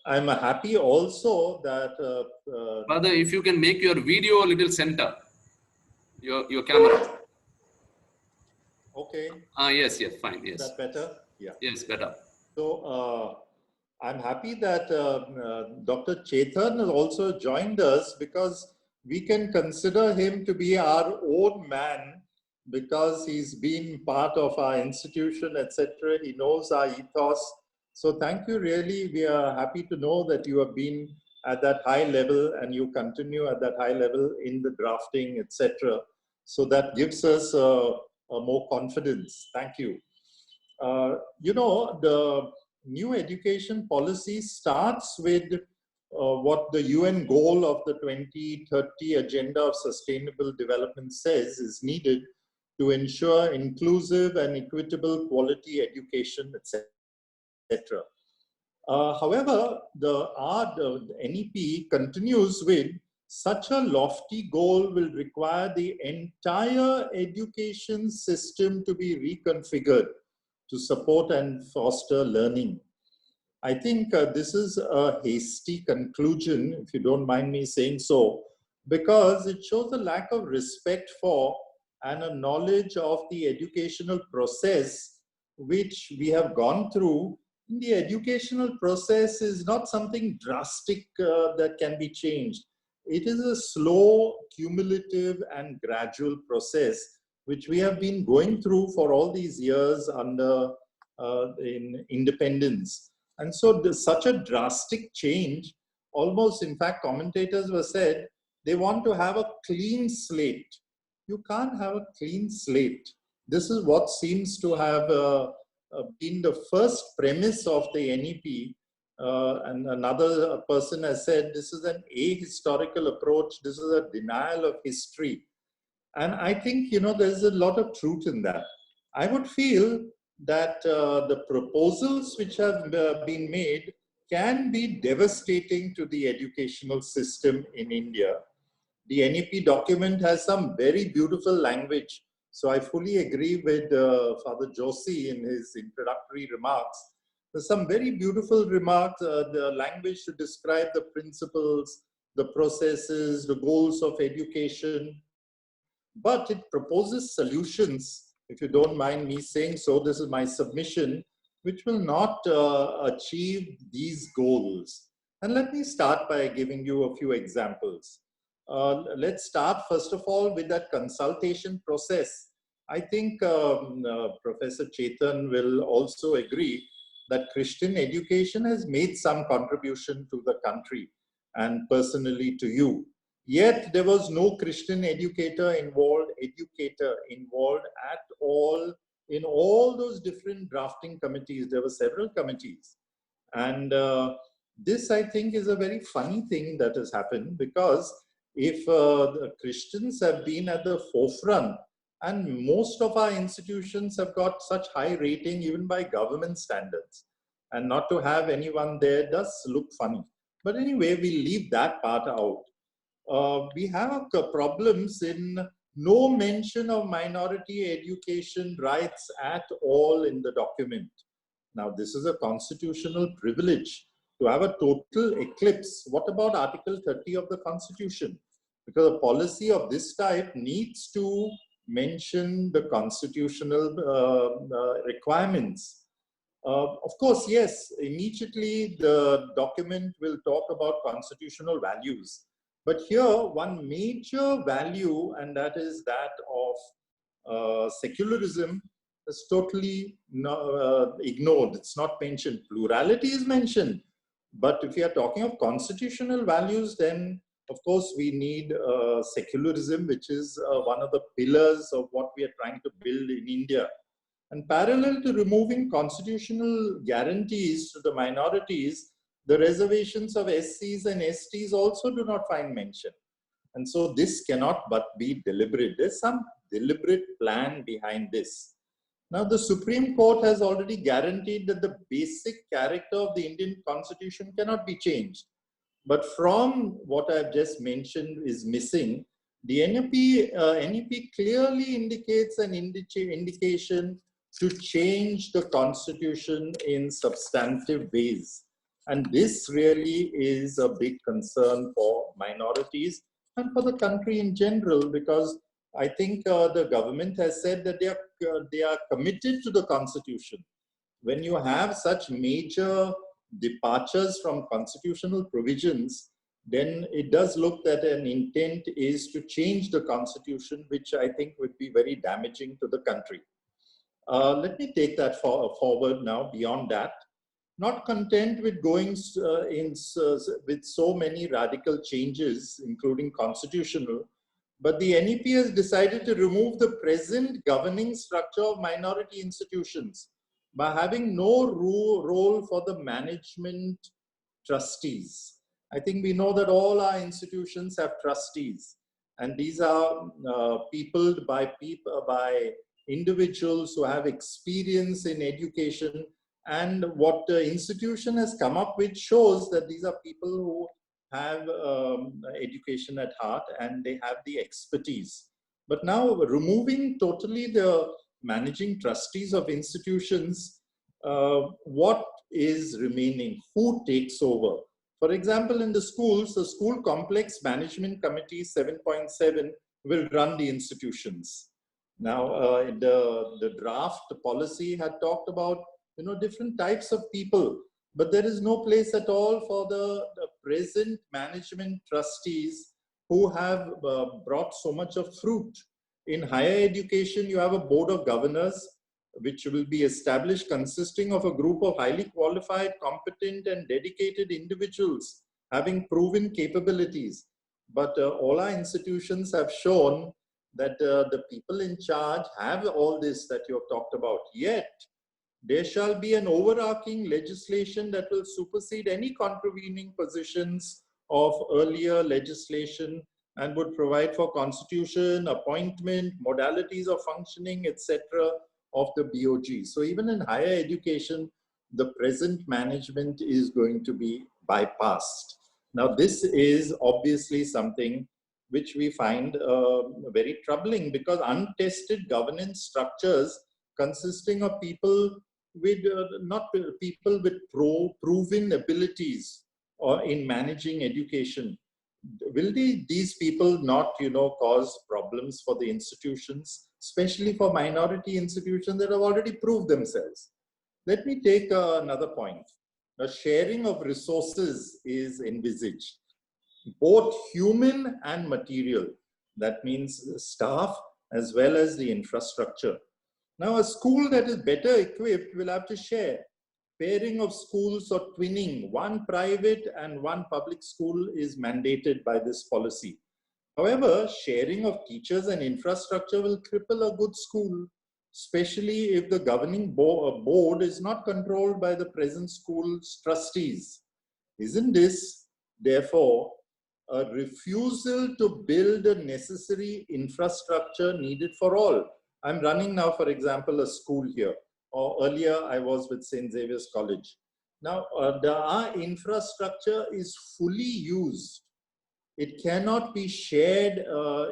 I'm happy also that Father, if you can make your video a little center, your camera. okay. Yes, fine, Is yes. that better? Yeah. Yes, better. So I'm happy that Dr. Chetan has also joined us, because we can consider him to be our own man, because he's been part of our institution, etc. He knows our ethos. So thank you, really. We are happy to know that you have been at that high level and you continue at that high level in the drafting, etc. So that gives us more confidence. Thank you. You know, the new education policy starts with what the UN goal of the 2030 Agenda of Sustainable Development says is needed to ensure inclusive and equitable quality education, etc. However, the NEP continues with such a lofty goal will require the entire education system to be reconfigured to support and foster learning. I think this is a hasty conclusion, if you don't mind me saying so, because it shows a lack of respect for and a knowledge of the educational process which we have gone through. The educational process is not something drastic that can be changed. It is a slow, cumulative, and gradual process which we have been going through for all these years under in independence. And so such a drastic change, almost, in fact, commentators were said, they want to have a clean slate. You can't have a clean slate. This is what seems to have been the first premise of the NEP. And another person has said, this is an ahistorical approach. This is a denial of history. And I think, you know, there's a lot of truth in that. I would feel that the proposals which have been made can be devastating to the educational system in India. The NEP document has some very beautiful language. So I fully agree with Father Joshi in his introductory remarks. There's some very beautiful remarks, the language to describe the principles, the processes, the goals of education. But it proposes solutions, if you don't mind me saying so, this is my submission, which will not achieve these goals. And let me start by giving you a few examples. Let's start, first of all, with that consultation process. I think Professor Chetan will also agree that Christian education has made some contribution to the country and personally to you. Yet there was no Christian educator involved at all in all those different drafting committees. There were several committees. And this, I think, is a very funny thing that has happened, because if the Christians have been at the forefront, and most of our institutions have got such high rating even by government standards, and not to have anyone there does look funny. But anyway, we leave that part out. We have problems in no mention of minority education rights at all in the document. Now, this is a constitutional privilege to have a total eclipse. What about Article 30 of the Constitution? Because a policy of this type needs to mention the constitutional requirements. Of course, yes, immediately the document will talk about constitutional values. But here, one major value, and that is that of secularism, is totally ignored. It's not mentioned. Plurality is mentioned. But if we are talking of constitutional values, then of course we need secularism, which is one of the pillars of what we are trying to build in India. And parallel to removing constitutional guarantees to the minorities, the reservations of SCs and STs also do not find mention. And so this cannot but be deliberate. There's some deliberate plan behind this. Now, the Supreme Court has already guaranteed that the basic character of the Indian Constitution cannot be changed. But from what I've just mentioned is missing, the NEP clearly indicates an indication to change the Constitution in substantive ways. And this really is a big concern for minorities and for the country in general, because I think the government has said that they are committed to the constitution. When you have such major departures from constitutional provisions, then it does look that an intent is to change the constitution, which I think would be very damaging to the country. Let me take that forward now beyond that. Not content with going with so many radical changes, including constitutional, but the NEP has decided to remove the present governing structure of minority institutions by having no role for the management trustees. I think we know that all our institutions have trustees, and these are peopled by individuals who have experience in education. And what the institution has come up with shows that these are people who have education at heart and they have the expertise. But now removing totally the managing trustees of institutions, what is remaining? Who takes over? For example, in the schools, the School Complex Management Committee 7.7 will run the institutions. Now, the draft policy had talked about different types of people, but there is no place at all for the present management trustees who have brought so much of fruit. In higher education, you have a board of governors, which will be established consisting of a group of highly qualified, competent, and dedicated individuals having proven capabilities. But all our institutions have shown that the people in charge have all this that you have talked about. Yet, there shall be an overarching legislation that will supersede any contravening positions of earlier legislation and would provide for constitution, appointment, modalities of functioning, etc. of the BOG. So even in higher education, the present management is going to be bypassed. Now, this is obviously something which we find very troubling, because untested governance structures consisting of people with not people with proven abilities or in managing education, will these people not cause problems for the institutions, especially for minority institutions that have already proved themselves? Let me take another point. The sharing of resources is envisaged, both human and material. That means staff as well as the infrastructure. Now, a school that is better equipped will have to share. Pairing of schools or twinning, one private and one public school, is mandated by this policy. However, sharing of teachers and infrastructure will cripple a good school, especially if the governing board is not controlled by the present school's trustees. Isn't this, therefore, a refusal to build the necessary infrastructure needed for all? I'm running now, for example, a school here, or earlier I was with St. Xavier's College. Now, our infrastructure is fully used. It cannot be shared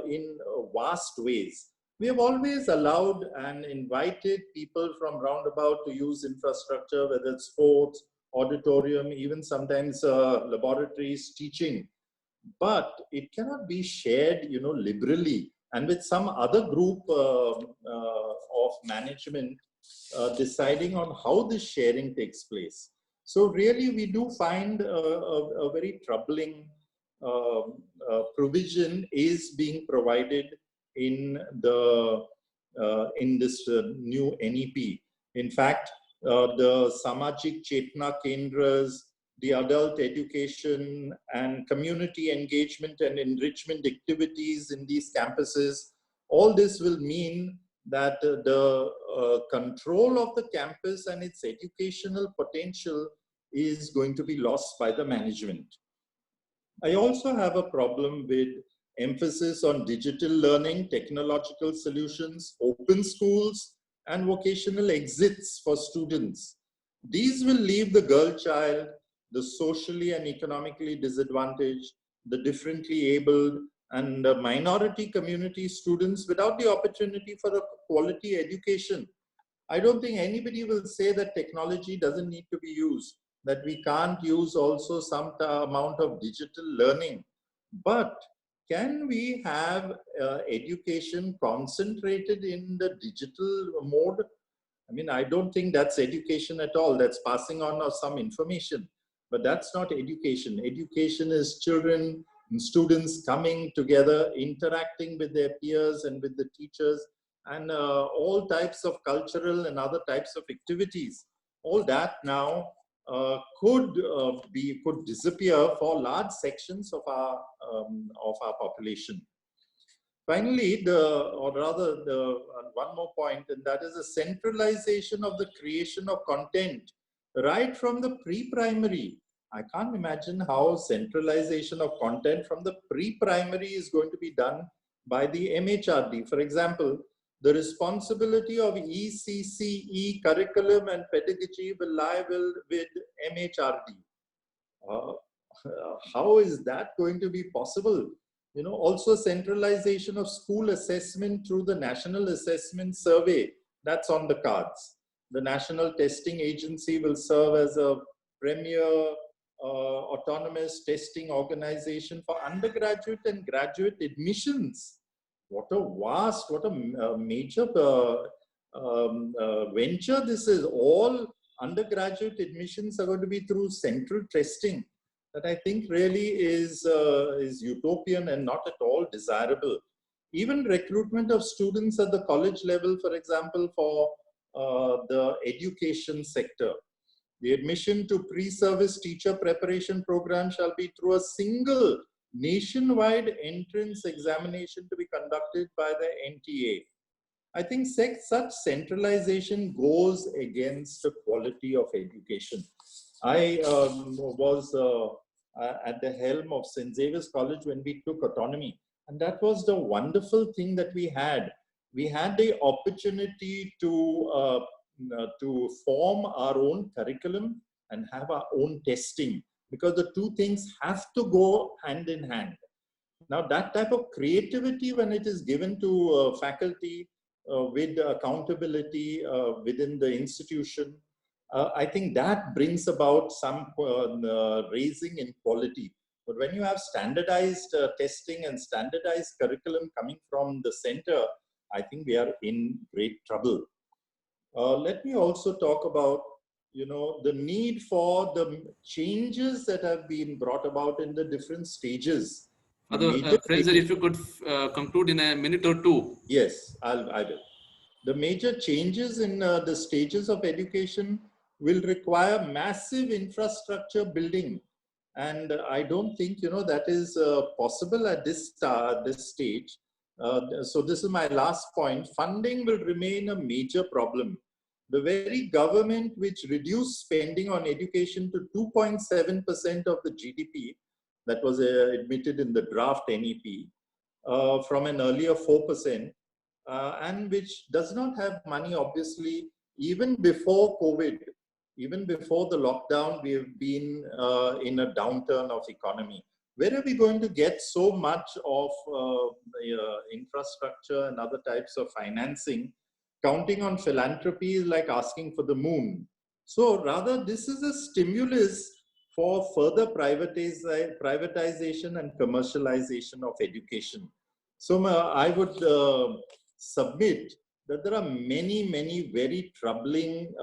in vast ways. We have always allowed and invited people from roundabout to use infrastructure, whether it's sports, auditorium, even sometimes laboratories, teaching. But it cannot be shared, liberally, and with some other group of management deciding on how this sharing takes place. So really, we do find a very troubling provision is being provided in this new NEP. In fact, the Samajik Chetna Kendras, the adult education and community engagement and enrichment activities in these campuses, all this will mean that the control of the campus and its educational potential is going to be lost by the management. I also have a problem with emphasis on digital learning, technological solutions, open schools, and vocational exits for students. These will leave the girl child, the socially and economically disadvantaged, the differently abled, and the minority community students without the opportunity for a quality education. I don't think anybody will say that technology doesn't need to be used. that we can't use also some amount of digital learning. But can we have education concentrated in the digital mode? I mean, I don't think that's education at all. That's passing on of some information, but that's not education. Education is children and students coming together, interacting with their peers and with the teachers, and all types of cultural and other types of activities. All that now could disappear for large sections of our population. Finally, one more point, and that is the centralization of the creation of content right from the pre-primary. I can't imagine how centralization of content from the pre-primary is going to be done by the MHRD. For example, the responsibility of ECCE curriculum and pedagogy will lie with MHRD. How is that going to be possible? You know, also centralization of school assessment through the National Assessment Survey, that's on the cards. The National Testing Agency will serve as a premier autonomous testing organization for undergraduate and graduate admissions. What a vast, what a major venture this is. All undergraduate admissions are going to be through central testing. That I think really is utopian and not at all desirable. Even recruitment of students at the college level, for example, for the education sector. The admission to pre-service teacher preparation program shall be through a single nationwide entrance examination to be conducted by the NTA. I think such centralization goes against the quality of education. I was at the helm of St. Xavier's College when we took autonomy. And that was the wonderful thing that we had. We had the opportunity to form our own curriculum and have our own testing, because the two things have to go hand in hand. Now, that type of creativity, when it is given to faculty with accountability within the institution, I think that brings about some raising in quality. But when you have standardized testing and standardized curriculum coming from the center, I think we are in great trouble. Let me also talk about, you know, the need for the changes that have been brought about in the different stages. Fraser, if you could conclude in a minute or two. Yes, I will. The major changes in the stages of education will require massive infrastructure building. And I don't think, you know, that is possible at this stage. So this is my last point. Funding will remain a major problem. The very government which reduced spending on education to 2.7% of the GDP, that was admitted in the draft NEP, from an earlier 4%, and which does not have money, obviously, even before COVID, even before the lockdown, we have been in a downturn of economy. Where are we going to get so much of infrastructure and other types of financing? Counting on philanthropy is like asking for the moon. So rather, this is a stimulus for further privatization and commercialization of education. So I would submit that there are many, many very troubling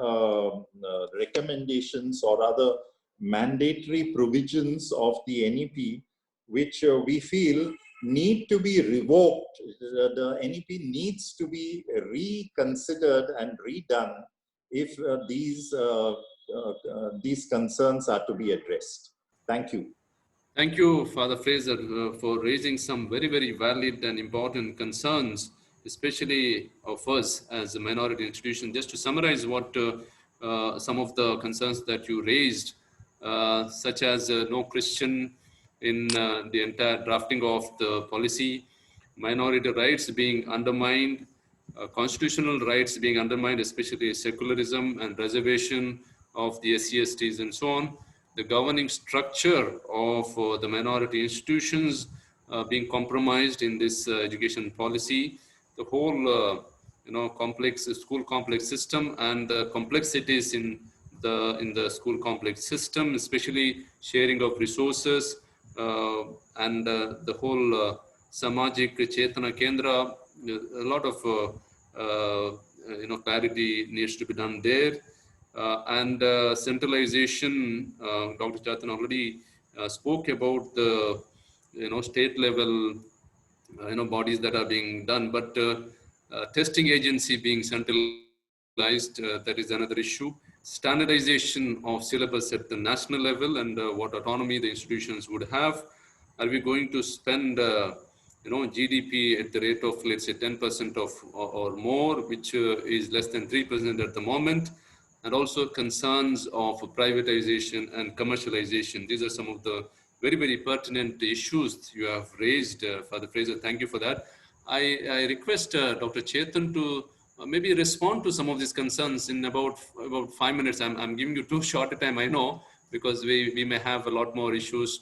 recommendations or other mandatory provisions of the NEP, which we feel need to be revoked. The NEP needs to be reconsidered and redone if these concerns are to be addressed. Thank you. Thank you, Father Fraser, for raising some very, very valid and important concerns, especially of us as a minority institution. Just to summarize what some of the concerns that you raised, such as no Christian in the entire drafting of the policy, minority rights being undermined, constitutional rights being undermined, especially secularism and reservation of the SC/STs and so on, the governing structure of the minority institutions being compromised in this education policy, the whole complex school complex system and the complexities in in the school complex system, especially sharing of resources and the whole Samajik Chetana Kendra. A lot of clarity needs to be done there. And centralization, Dr. Chetan already spoke about the state level bodies that are being done, but testing agency being centralized, that is another issue. Standardization of syllabus at the national level and what autonomy the institutions would have. Are we going to spend GDP at the rate of, let's say, 10% of or more, which is less than 3% at the moment? And also concerns of privatization and commercialization. These are some of the very, very pertinent issues you have raised, Father Fraser. Thank you for that. I request Dr. Chetan to maybe respond to some of these concerns in about 5 minutes. I'm giving you too short a time, I know, because we may have a lot more issues.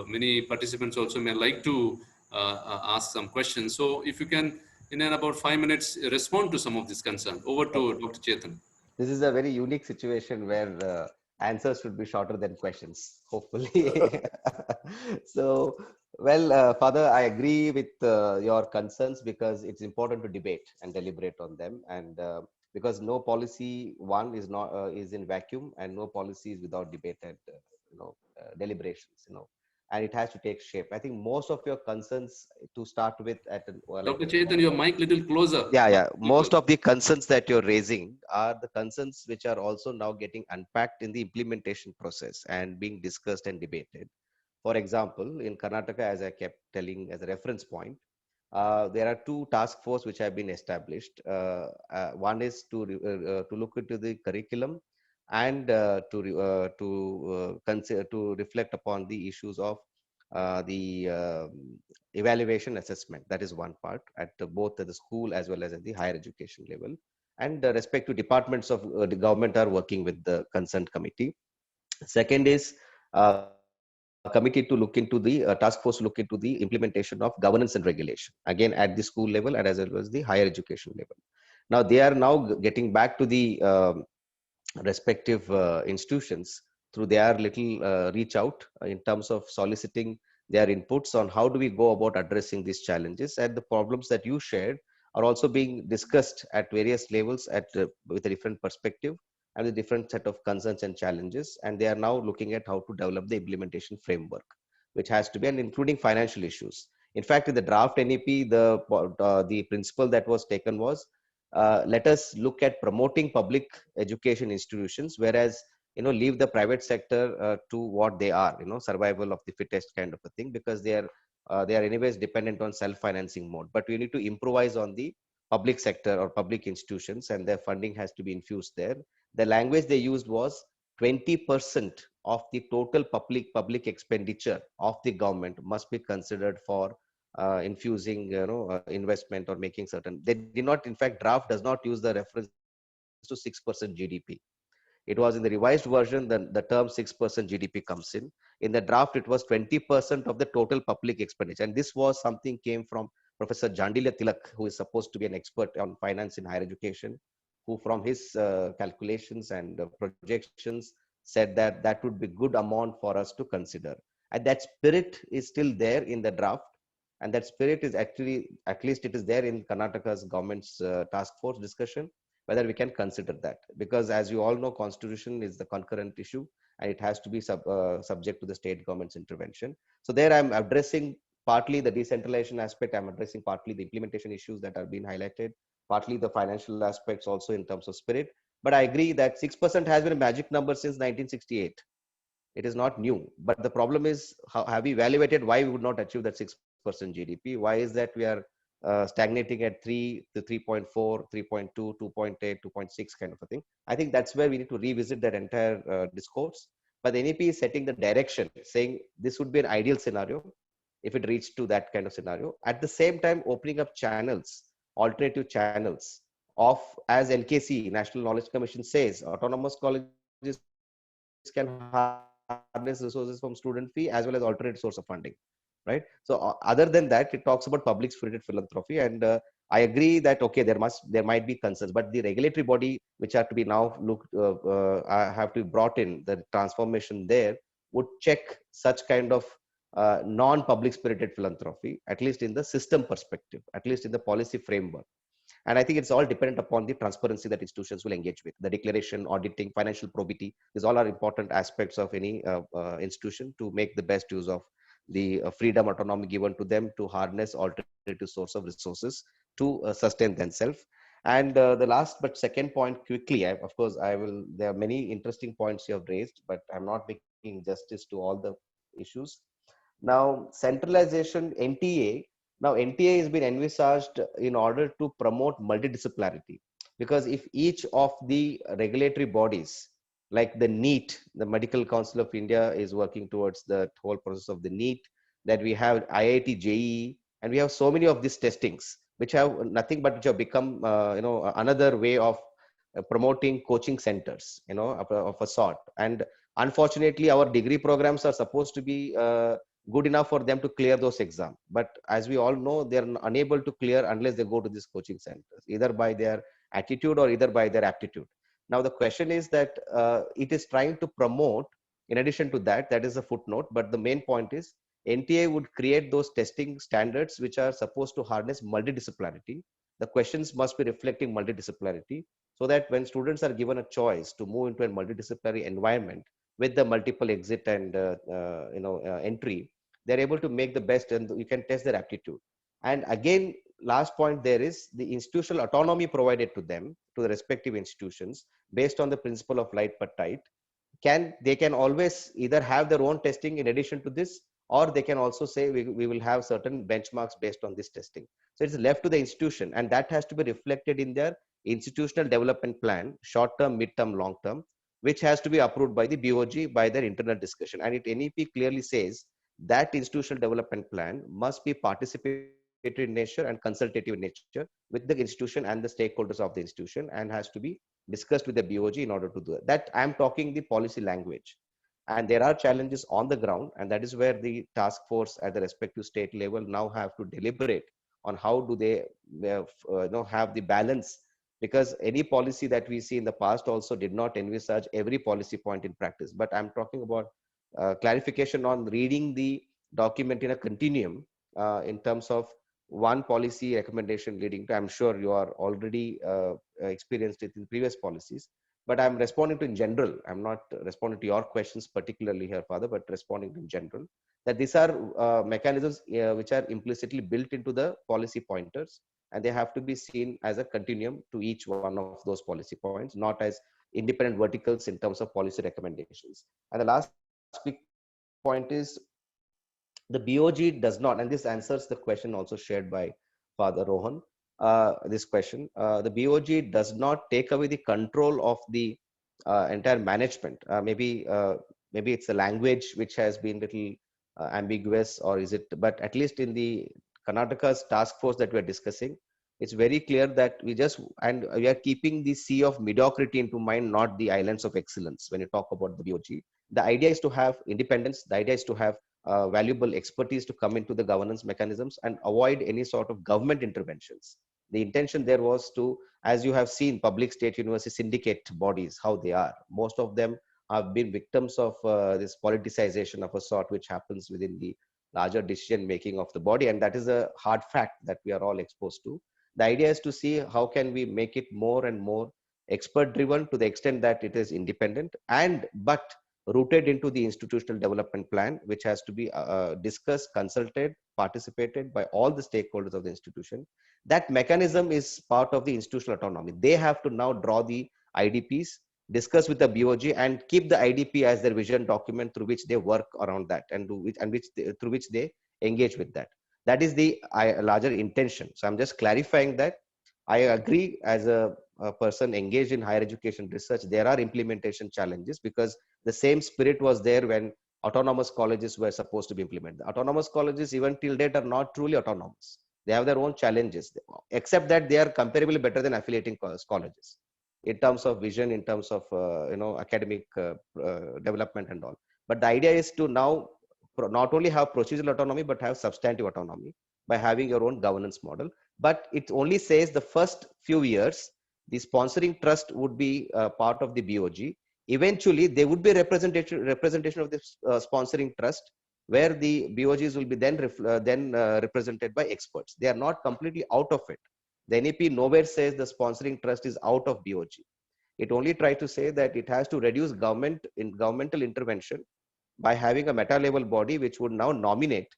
Many participants also may like to ask some questions. So if you can, in about 5 minutes, respond to some of these concerns. Over to Dr. Chetan. This is a very unique situation where answers should be shorter than questions, hopefully. So, well, Father, I agree with your concerns because it's important to debate and deliberate on them. And because no policy, one, is not is in vacuum, and no policy is without debate and deliberations. And it has to take shape. I think most of your concerns, to start with, Dr. Chetan, your mic little closer. Yeah. Most of the concerns that you're raising are the concerns which are also now getting unpacked in the implementation process and being discussed and debated. For example, in Karnataka, as I kept telling as a reference point, there are two task force which have been established. One is to look into the curriculum and to reflect upon the issues of the evaluation assessment. That is one part at both at the school as well as at the higher education level. And the respective departments of the government are working with the concerned committee. Second is committee to look into the task force, look into the implementation of governance and regulation, again at the school level and as well as the higher education level. Now they are now getting back to the respective institutions through their little reach out in terms of soliciting their inputs on how do we go about addressing these challenges, and the problems that you shared are also being discussed at various levels with a different perspective and a different set of concerns and challenges, and they are now looking at how to develop the implementation framework, which has to be, and including financial issues. In fact, in the draft NEP, the principle that was taken was let us look at promoting public education institutions, whereas leave the private sector to what they are, survival of the fittest kind of a thing, because they are anyways dependent on self-financing mode. But we need to improvise on the public sector or public institutions, and their funding has to be infused there. The language they used was 20% of the total public expenditure of the government must be considered for infusing investment or making certain. They did not, in fact, draft does not use the reference to 6% GDP. It was in the revised version that the term 6% GDP comes in. In the draft, it was 20% of the total public expenditure. And this was something came from Professor Jandilya Tilak, who is supposed to be an expert on finance in higher education, who from his calculations and projections said that that would be good amount for us to consider. And that spirit is still there in the draft. And that spirit is actually, at least it is there in Karnataka's government's task force discussion, whether we can consider that. Because as you all know, constitution is the concurrent issue, and it has to be subject to the state government's intervention. So there I'm addressing partly the decentralization aspect, I'm addressing partly the implementation issues that are being highlighted, partly the financial aspects also in terms of spirit. But I agree that 6% has been a magic number since 1968. It is not new, but the problem is, how have we evaluated why we would not achieve that 6% GDP? Why is that we are stagnating at 3 to 3.4, 3.2, 2.8, 2.6 kind of a thing? I think that's where we need to revisit that entire discourse. But the NEP is setting the direction, saying this would be an ideal scenario if it reached to that kind of scenario. At the same time, opening up channels, alternative channels of, as NKC, National Knowledge Commission says, autonomous colleges can harness resources from student fee as well as alternate source of funding, right? So other than that, it talks about public spirited philanthropy, and I agree that okay, there might be concerns, but the regulatory body which have to be now have to be brought in, the transformation there would check such kind of non-public spirited philanthropy, at least in the system perspective, at least in the policy framework. And I think it's all dependent upon the transparency that institutions will engage with. The declaration, auditing, financial probity, these all are important aspects of any institution to make the best use of the freedom, autonomy given to them to harness alternative source of resources to sustain themselves. And the last but second point quickly, of course, there are many interesting points you have raised, but I'm not making justice to all the issues. Now, centralization, NTA. Now, NTA has been envisaged in order to promote multidisciplinarity, because if each of the regulatory bodies, like the NEET, the Medical Council of India is working towards the whole process of the NEET, that we have IIT, JEE, and we have so many of these testings, which have nothing but which have become, another way of promoting coaching centers, of a sort. And unfortunately, our degree programs are supposed to be good enough for them to clear those exams. But as we all know, they're unable to clear unless they go to these coaching centers, either by their attitude or either by their aptitude. Now, the question is that it is trying to promote, in addition to that, that is a footnote, but the main point is NTA would create those testing standards which are supposed to harness multidisciplinarity. The questions must be reflecting multidisciplinarity, so that when students are given a choice to move into a multidisciplinary environment with the multiple exit and entry, they're able to make the best, and you can test their aptitude. And again, last point, there is the institutional autonomy provided to them, to the respective institutions, based on the principle of light but tight. They can always either have their own testing in addition to this, or they can also say we will have certain benchmarks based on this testing. So it's left to the institution, and that has to be reflected in their institutional development plan, short term, mid term, long term, which has to be approved by the BOG by their internal discussion. And NEP clearly says that institutional development plan must be participatory in nature and consultative in nature with the institution and the stakeholders of the institution, and has to be discussed with the BOG in order to do it. That I'm talking the policy language. And there are challenges on the ground, and that is where the task force at the respective state level now have to deliberate on how do they have the balance, because any policy that we see in the past also did not envisage every policy point in practice. But I'm talking about clarification on reading the document in a continuum in terms of one policy recommendation leading to, I'm sure you are already experienced it in previous policies, but I'm responding to in general. I'm not responding to your questions particularly here, Father, but responding to in general, that these are mechanisms which are implicitly built into the policy pointers, and they have to be seen as a continuum to each one of those policy points, not as independent verticals in terms of policy recommendations. And the last quick point is the BOG does not, and this answers the question also shared by Father Rohan, this question, the BOG does not take away the control of the entire management. Maybe it's a language which has been little ambiguous, or is it, but at least in the Karnataka's task force that we're discussing, it's very clear that we are keeping the sea of mediocrity into mind, not the islands of excellence. When you talk about the BOG, the idea is to have independence. The idea is to have valuable expertise to come into the governance mechanisms and avoid any sort of government interventions. The intention there was to, as you have seen, public state university syndicate bodies, how they are. Most of them have been victims of this politicization of a sort, which happens within the larger decision making of the body. And that is a hard fact that we are all exposed to. The idea is to see how can we make it more and more expert driven to the extent that it is independent, but rooted into the institutional development plan, which has to be discussed, consulted, participated by all the stakeholders of the institution. That mechanism is part of the institutional autonomy. They have to now draw the IDPs, discuss with the BOG, and keep the IDP as their vision document through which they work around that, and through which they engage with that. That is the larger intention. So I'm just clarifying that. I agree, as a person engaged in higher education research, there are implementation challenges, because the same spirit was there when autonomous colleges were supposed to be implemented. The autonomous colleges, even till date, are not truly autonomous. They have their own challenges, except that they are comparably better than affiliating colleges in terms of vision, in terms of academic development and all. But the idea is to now not only have procedural autonomy, but have substantive autonomy by having your own governance model. but it only says the first few years, the sponsoring trust would be part of the BOG. Eventually, there would be representation of the sponsoring trust, where the BOGs will be then represented by experts. They are not completely out of it. The NEP nowhere says the sponsoring trust is out of BOG. It only tries to say that it has to reduce governmental intervention by having a meta-level body which would now nominate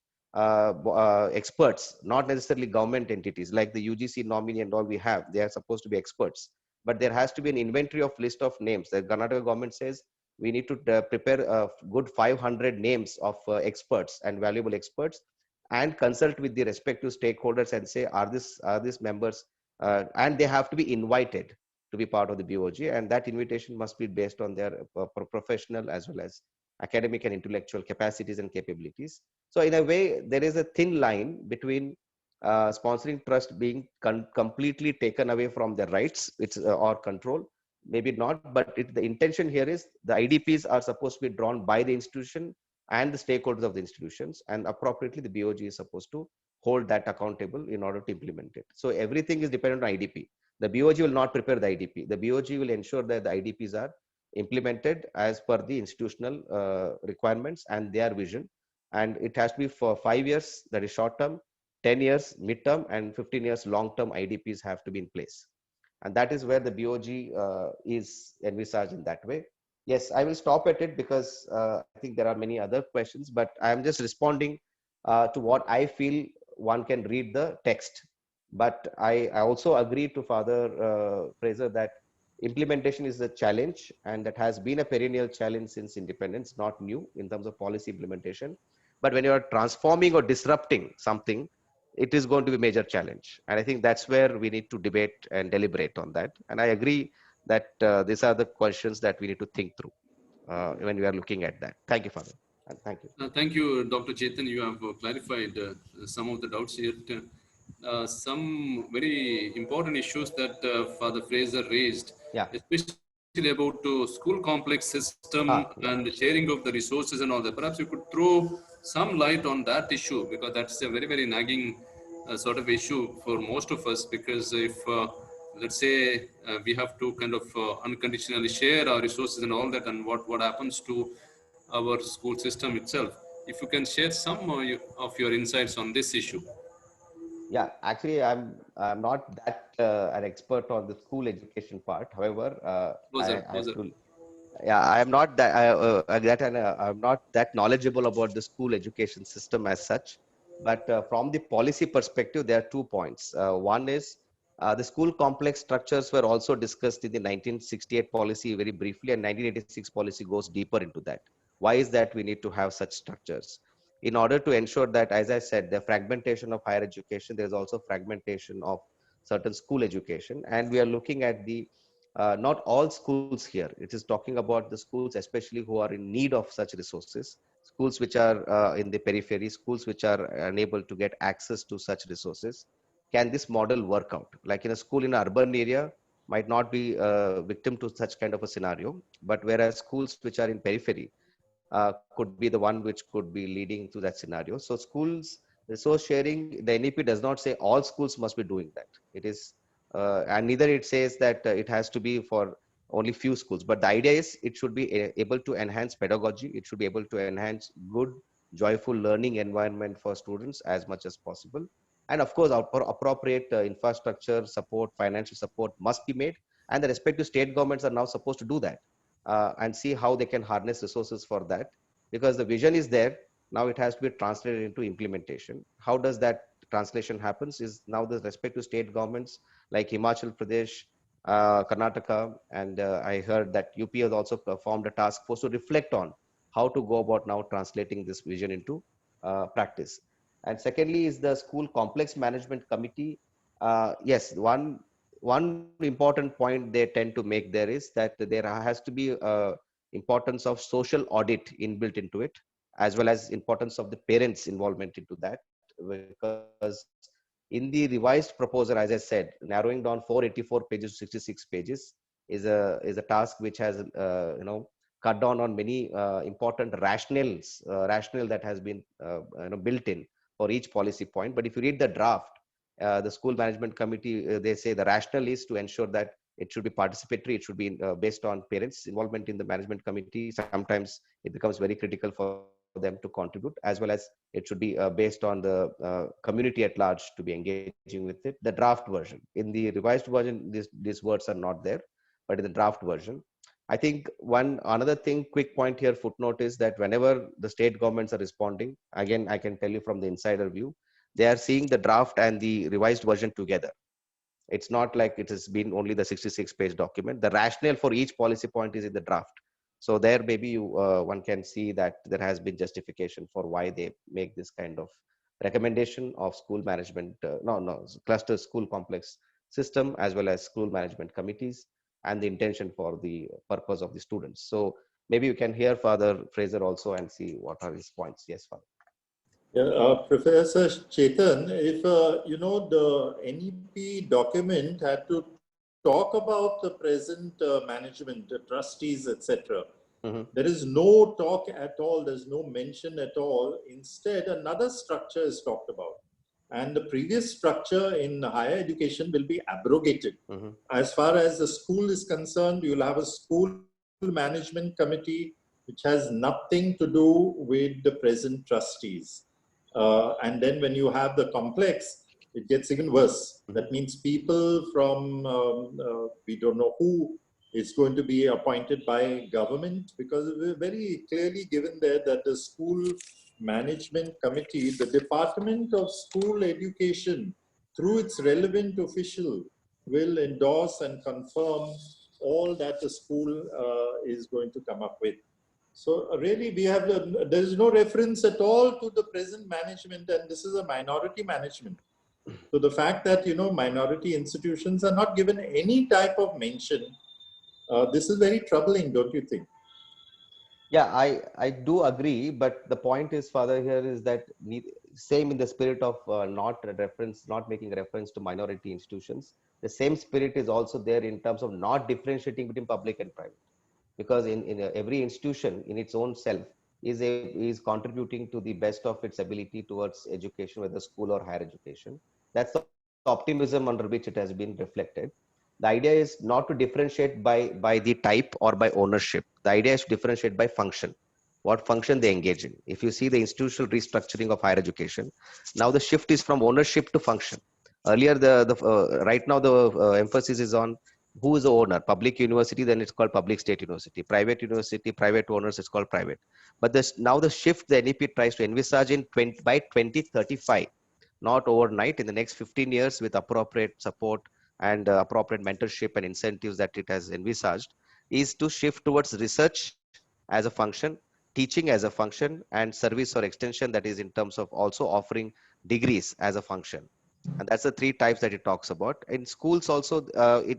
experts, not necessarily government entities like the UGC nominee and all we have. They are supposed to be experts, but there has to be an inventory of list of names. The Karnataka government says we need to prepare a good 500 names of experts and valuable experts, and consult with the respective stakeholders and say, are these members, and they have to be invited to be part of the BOG, and that invitation must be based on their professional as well as academic and intellectual capacities and capabilities. So in a way, there is a thin line between sponsoring trust being completely taken away from their rights, or control, maybe not, but the intention here is the IDPs are supposed to be drawn by the institution and the stakeholders of the institutions, and appropriately the BOG is supposed to hold that accountable in order to implement it. So everything is dependent on IDP. The BOG will not prepare the IDP. The BOG will ensure that the IDPs are implemented as per the institutional requirements and their vision. And it has to be for 5 years, that is short term, 10 years mid-term, and 15 years long-term IDPs have to be in place. And that is where the BOG is envisaged in that way. Yes, I will stop at it because I think there are many other questions, but I am just responding to what I feel one can read the text. But I also agree to Father Fraser that implementation is a challenge, and that has been a perennial challenge since independence, not new in terms of policy implementation. But when you are transforming or disrupting something, it is going to be a major challenge. And I think that's where we need to debate and deliberate on that. And I agree that these are the questions that we need to think through when we are looking at that. Thank you, Father. And thank you. Thank you, Dr. Chetan. You have clarified some of the doubts here. Some very important issues that Father Fraser raised, Yeah. especially about school complex system Yeah. and the sharing of the resources and all that. Perhaps you could throw some light on that issue, because that's a very, very nagging sort of issue for most of us. Because if, let's say, we have to kind of unconditionally share our resources and all that, and what happens to our school system itself. If you can share some of your insights on this issue. Yeah, actually, I'm not that an expert on the school education part. However, I have to. Yeah, I am not that. I'm not that knowledgeable about the school education system as such. But from the policy perspective, there are 2 points. One is the school complex structures were also discussed in the 1968 policy very briefly, and 1986 policy goes deeper into that. Why is that we need to have such structures? In order to ensure that, as I said, the fragmentation of higher education, there's also fragmentation of certain school education. And we are looking at the not all schools here. It is talking about the schools, especially who are in need of such resources, schools which are in the periphery, schools which are unable to get access to such resources. Can this model work out? Like in a school in an urban area might not be victim to such kind of a scenario, but whereas schools which are in periphery could be the one which could be leading to that scenario. So schools resource sharing, the NEP does not say all schools must be doing that. It is, and neither it says that it has to be for only few schools. But the idea is it should be able to enhance pedagogy. It should be able to enhance good, joyful learning environment for students as much as possible. And of course, appropriate infrastructure support, financial support must be made. And the respective state governments are now supposed to do that. And see how they can harness resources for that, because the vision is there. Now it has to be translated into implementation. How does that translation happens is now the respective state governments like Himachal Pradesh, Karnataka, and I heard that UP has also formed a task force to reflect on how to go about now translating this vision into practice. And secondly is the school complex management committee. Yes, one important point they tend to make there is that there has to be importance of social audit inbuilt into it, as well as importance of the parents involvement into that, because in the revised proposal, as I said, narrowing down 484 pages to 66 pages is a task which has cut down on many important rationale that has been built in for each policy point. But if you read the draft, The school management committee, they say the rationale is to ensure that it should be participatory, it should be based on parents' involvement in the management committee. Sometimes it becomes very critical for them to contribute, as well as it should be based on the community at large to be engaging with it. The draft version. In the revised version, these words are not there, but in the draft version, I think another thing, quick point here, footnote, is that whenever the state governments are responding, again, I can tell you from the insider view, they are seeing the draft and the revised version together. It's not like it has been only the 66-page document. The rationale for each policy point is in the draft. So there maybe one can see that there has been justification for why they make this kind of recommendation of school management, cluster school complex system, as well as school management committees, and the intention for the purpose of the students. So maybe you can hear Father Fraser also and see what are his points. Yes, Father. Professor Chetan, if the NEP document had to talk about the present management, the trustees, etc., there is no talk at all. There's no mention at all. Instead, another structure is talked about, and the previous structure in higher education will be abrogated. As far as the school is concerned, you'll have a school management committee which has nothing to do with the present trustees. And then when you have the complex, it gets even worse. That means people from, we don't know who is going to be appointed by government, because we're very clearly given there that the school management committee, the Department of School Education, through its relevant official, will endorse and confirm all that the school is going to come up with. So really we have, there is no reference at all to the present management, and this is a minority management. So the fact that, minority institutions are not given any type of mention, this is very troubling, don't you think? Yeah, I do agree, but the point is, Father, here is that same in the spirit of not making reference to minority institutions, the same spirit is also there in terms of not differentiating between public and private. Because in every institution in its own self is contributing to the best of its ability towards education, whether school or higher education. That's the optimism under which it has been reflected. The idea is not to differentiate by the type or by ownership. The idea is to differentiate by function, what function they engage in. If you see the institutional restructuring of higher education, now the shift is from ownership to function. Earlier, right now the emphasis is on who is the owner. Public university, then it's called public state university. Private university, private owners, it's called private. But now the shift the NEP tries to envisage by 2035, not overnight, in the next 15 years, with appropriate support and appropriate mentorship and incentives that it has envisaged, is to shift towards research as a function, teaching as a function, and service or extension, that is in terms of also offering degrees as a function. And that's the three types that it talks about. In schools also,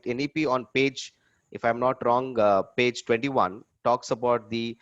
NEP on page, if I'm not wrong, page 21 talks about the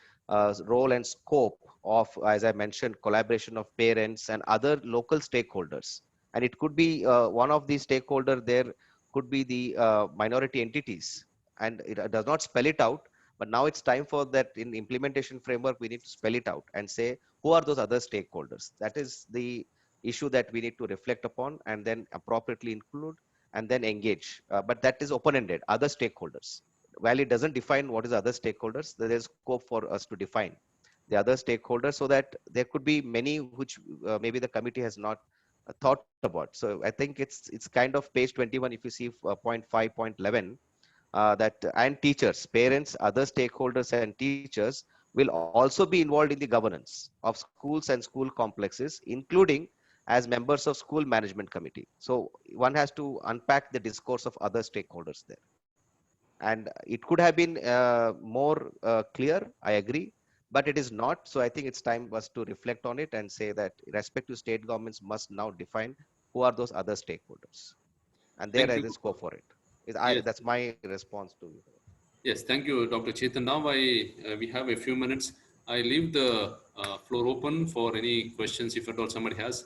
role and scope of, as I mentioned, collaboration of parents and other local stakeholders. And it could be one of these stakeholders there could be the minority entities. And it does not spell it out, but now it's time for that. In implementation framework, we need to spell it out and say, who are those other stakeholders? That is the issue that we need to reflect upon and then appropriately include and then engage. But that is open-ended, other stakeholders. While it doesn't define what is other stakeholders, there is scope for us to define the other stakeholders, so that there could be many which maybe the committee has not thought about. So I think it's kind of page 21, if you see point 5, point 11, that and teachers, parents, other stakeholders and teachers will also be involved in the governance of schools and school complexes, including as members of school management committee. So one has to unpack the discourse of other stakeholders there. And it could have been more clear, I agree, but it is not. So I think it's time for us to reflect on it and say that respective state governments must now define who are those other stakeholders. And there I just go for it. Yes. That's my response to you. Yes, thank you, Dr. Chetan. Now we have a few minutes. I leave the floor open for any questions if at all somebody has.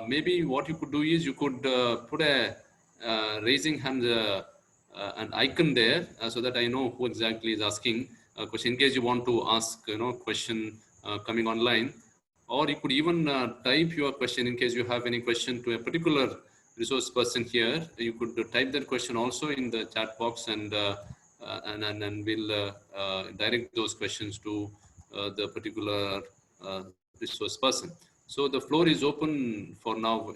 Maybe what you could do is you could put a raising hand an icon there so that I know who exactly is asking a question in case you want to ask question coming online, or you could even type your question in case you have any question to a particular resource person here, you could type that question also in the chat box, and we'll direct those questions to the particular resource person. So the floor is open for now,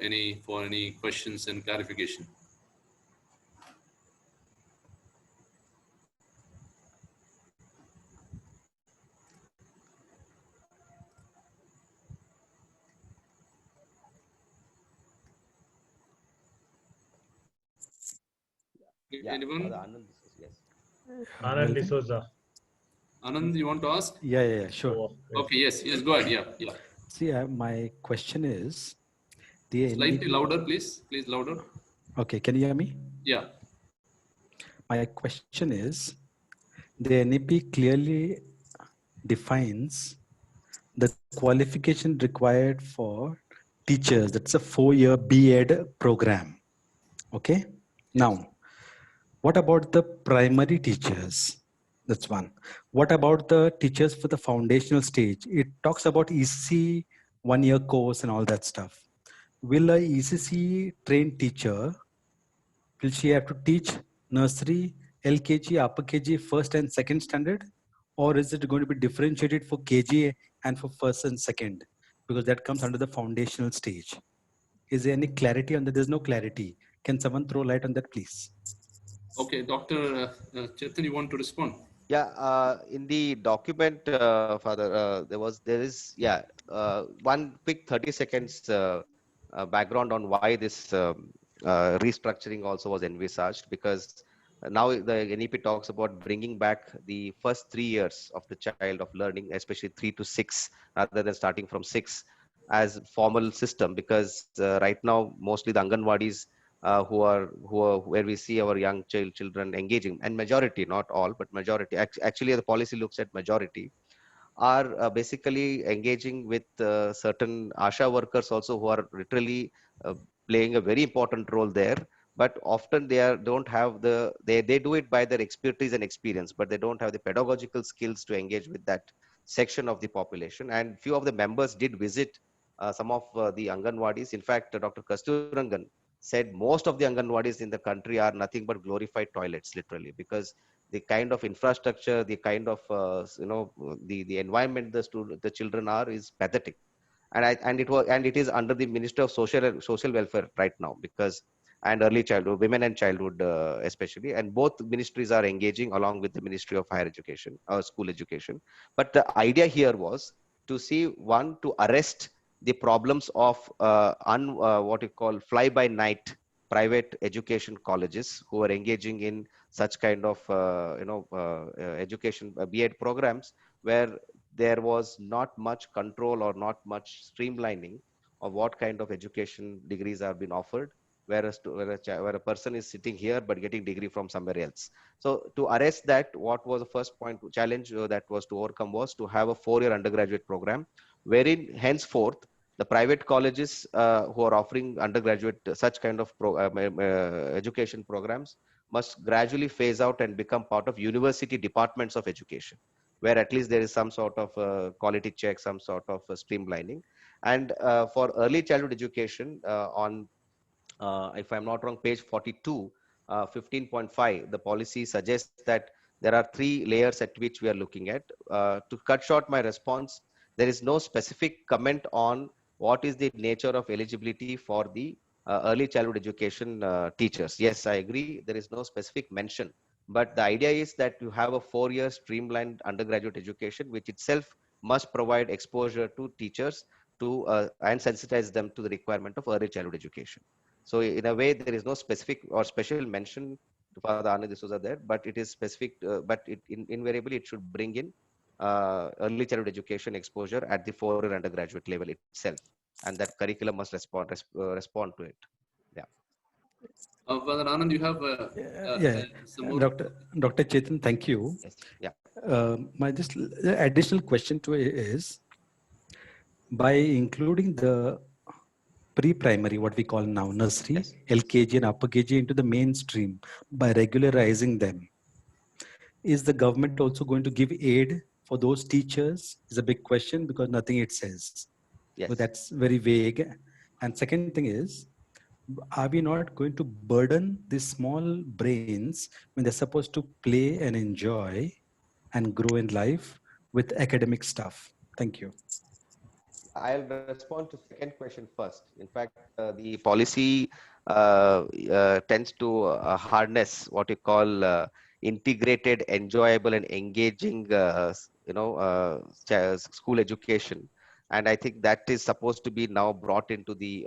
for any questions and clarification. Yeah, Anyone? Anand, yes. Anand D'Souza. Anand, you want to ask? Yeah, sure. Oh, Okay, yes, go ahead. Yeah. See, my question is, the Slightly NEP louder, please louder. Okay, can you hear me? Yeah. My question is, the NEP clearly defines the qualification required for teachers. That's a 4-year B.Ed program. Okay. Now, what about the primary teachers? That's one. What about the teachers for the foundational stage? It talks about ECC 1-year course and all that stuff. Will a ECC trained teacher, will she have to teach nursery, LKG, upper KG, first and second standard? Or is it going to be differentiated for KG and for first and second? Because that comes under the foundational stage. Is there any clarity on that? There's no clarity. Can someone throw light on that, please? Okay, Dr. Chetan, you want to respond? Yeah, in the document, Father, one quick 30 seconds background on why this restructuring also was envisaged, because now the NEP talks about bringing back the first 3 years of the child of learning, especially 3 to 6, rather than starting from 6, as formal system, because right now mostly the Anganwadis where we see our young children engaging, and majority, not all, but majority, actually the policy looks at majority, are basically engaging with certain ASHA workers also, who are literally playing a very important role there. But often don't have they do it by their expertise and experience, but they don't have the pedagogical skills to engage with that section of the population. And few of the members did visit some of the Anganwadis. In fact, Dr. Kasturangan said most of the Anganwadis in the country are nothing but glorified toilets, literally, because the kind of infrastructure, the kind of the environment the children are is pathetic. And it is under the Ministry of Social Welfare right now, because and early childhood, women and childhood especially, and both ministries are engaging along with the Ministry of Higher Education or School Education. But the idea here was to see, one, to arrest the problems of what you call fly by night private education colleges who are engaging in such kind of education B.Ed programs, where there was not much control or not much streamlining of what kind of education degrees are being offered, where a person is sitting here but getting degree from somewhere else. So to arrest that, what was the first point challenge that was to overcome was to have a 4-year undergraduate program, wherein henceforth the private colleges who are offering undergraduate such kind of education programs must gradually phase out and become part of university departments of education, where at least there is some sort of quality check, some sort of streamlining. And for early childhood education, if I'm not wrong, page 42, 15.5, the policy suggests that there are 3 layers at which we are looking at. To cut short my response, there is no specific comment on what is the nature of eligibility for the early childhood education teachers. Yes, I agree, there is no specific mention. But the idea is that you have a 4-year streamlined undergraduate education, which itself must provide exposure to teachers and sensitize them to the requirement of early childhood education. So in a way, there is no specific or special mention to Father Anand D'Souza there, but it is specific, invariably it should bring in early childhood education exposure at the 4-year undergraduate level itself. And that curriculum must respond to it. Yeah. Father Anand, you have some more? Dr. Chetan, thank you. Yes. Yeah. My just additional question to it is, by including the pre-primary, what we call now nursery, Yes. LKG and upper KG into the mainstream, by regularizing them, is the government also going to give aid for those teachers? Is a big question, because nothing it says. Yes. So that's very vague. And second thing is, are we not going to burden these small brains when they're supposed to play and enjoy and grow in life with academic stuff? Thank you. I'll respond to second question first. In fact, the policy tends to harness what you call integrated, enjoyable, and engaging, school education. And I think that is supposed to be now brought into the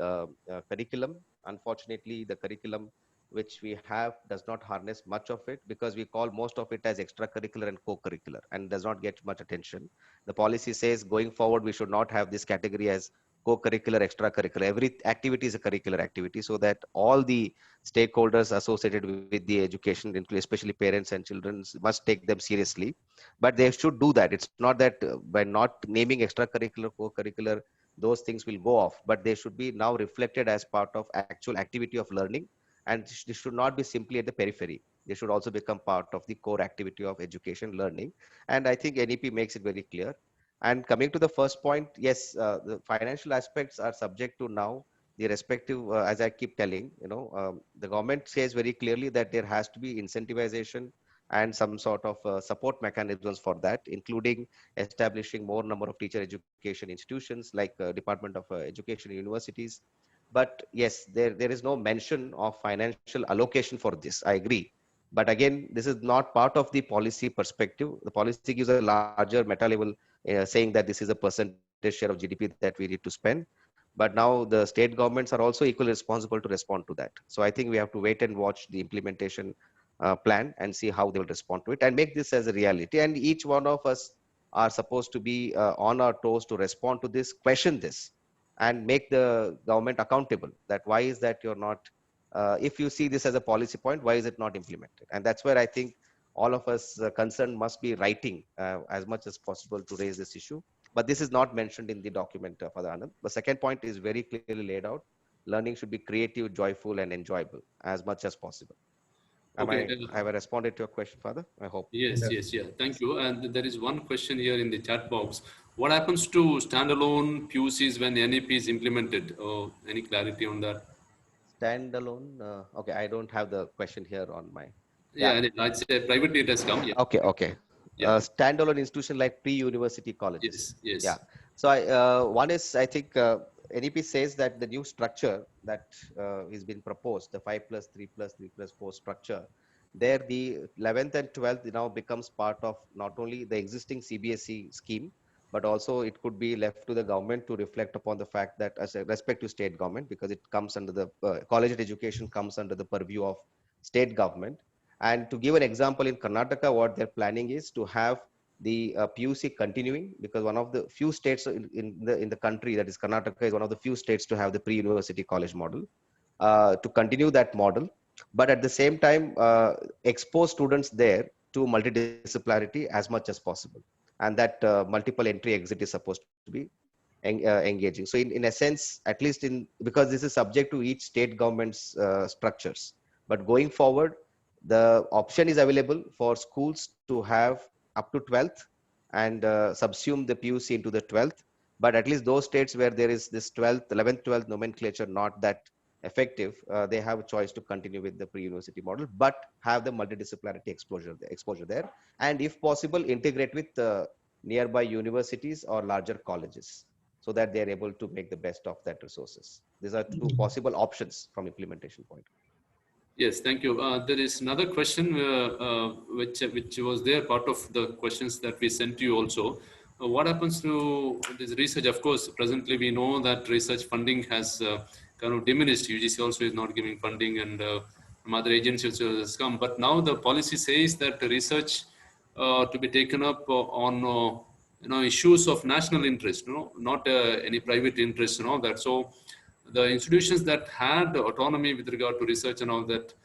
curriculum. Unfortunately, the curriculum which we have does not harness much of it because we call most of it as extracurricular and co-curricular and does not get much attention. The policy says going forward, we should not have this category as co-curricular, extracurricular. Every activity is a curricular activity so that all the stakeholders associated with the education, especially parents and children, must take them seriously. But they should do that. It's not that by not naming extracurricular, co-curricular, those things will go off, but they should be now reflected as part of actual activity of learning. And this should not be simply at the periphery. They should also become part of the core activity of education learning. And I think NEP makes it very clear. And coming to the first point, yes, the financial aspects are subject to now the respective, as I keep telling, the government says very clearly that there has to be incentivization and some sort of support mechanisms for that, including establishing more number of teacher education institutions like Department of Education universities. But yes, there is no mention of financial allocation for this. I agree. But again, this is not part of the policy perspective. The policy gives a larger meta level saying that this is a percentage share of GDP that we need to spend. But now the state governments are also equally responsible to respond to that. So I think we have to wait and watch the implementation plan and see how they will respond to it and make this as a reality. And each one of us are supposed to be on our toes to respond to this, question this, and make the government accountable. That why is that you're not, if you see this as a policy point, why is it not implemented? And that's where I think all of us concerned must be writing as much as possible to raise this issue. But this is not mentioned in the document, Father Anand. The second point is very clearly laid out. Learning should be creative, joyful, and enjoyable as much as possible. Okay. Have I responded to your question, Father? I hope. Yes, yes, yeah. Thank you. And there is one question here in the chat box. What happens to standalone PUCs when NEP is implemented? Any clarity on that? Standalone. Okay, I don't have the question here on my. Yeah, and I'd say privately it has come. Yeah. Okay. Yeah. Standalone institution like pre-university colleges. Yes. Yeah. So one is, I think NEP says that the new structure that is being proposed, the 5+3+3+4 structure, there the 11th and 12th now becomes part of not only the existing CBSE scheme, but also it could be left to the government to reflect upon the fact that as a respect to state government, because it comes under the college education comes under the purview of state government. And to give an example, in Karnataka, what they're planning is to have the PUC continuing, because one of the few states in the country, that is Karnataka, is one of the few states to have the pre-university college model, to continue that model. But at the same time, expose students there to multidisciplinarity as much as possible. And that multiple entry exit is supposed to be engaging. So in a sense, at least because this is subject to each state government's structures. But going forward, the option is available for schools to have up to 12th and subsume the PUC into the 12th. But at least those states where there is this 12th, 11th, 12th nomenclature not that effective, they have a choice to continue with the pre-university model, but have the multidisciplinarity exposure there. And if possible, integrate with nearby universities or larger colleges so that they are able to make the best of that resources. These are two possible options from implementation point. Yes, thank you. There is another question which was there, part of the questions that we sent to you also. What happens to this research? Of course, presently we know that research funding has kind of diminished. UGC also is not giving funding, and from other agencies has come. But now the policy says that the research to be taken up on issues of national interest, not any private interest and all that. So the institutions that had autonomy with regard to research and all that,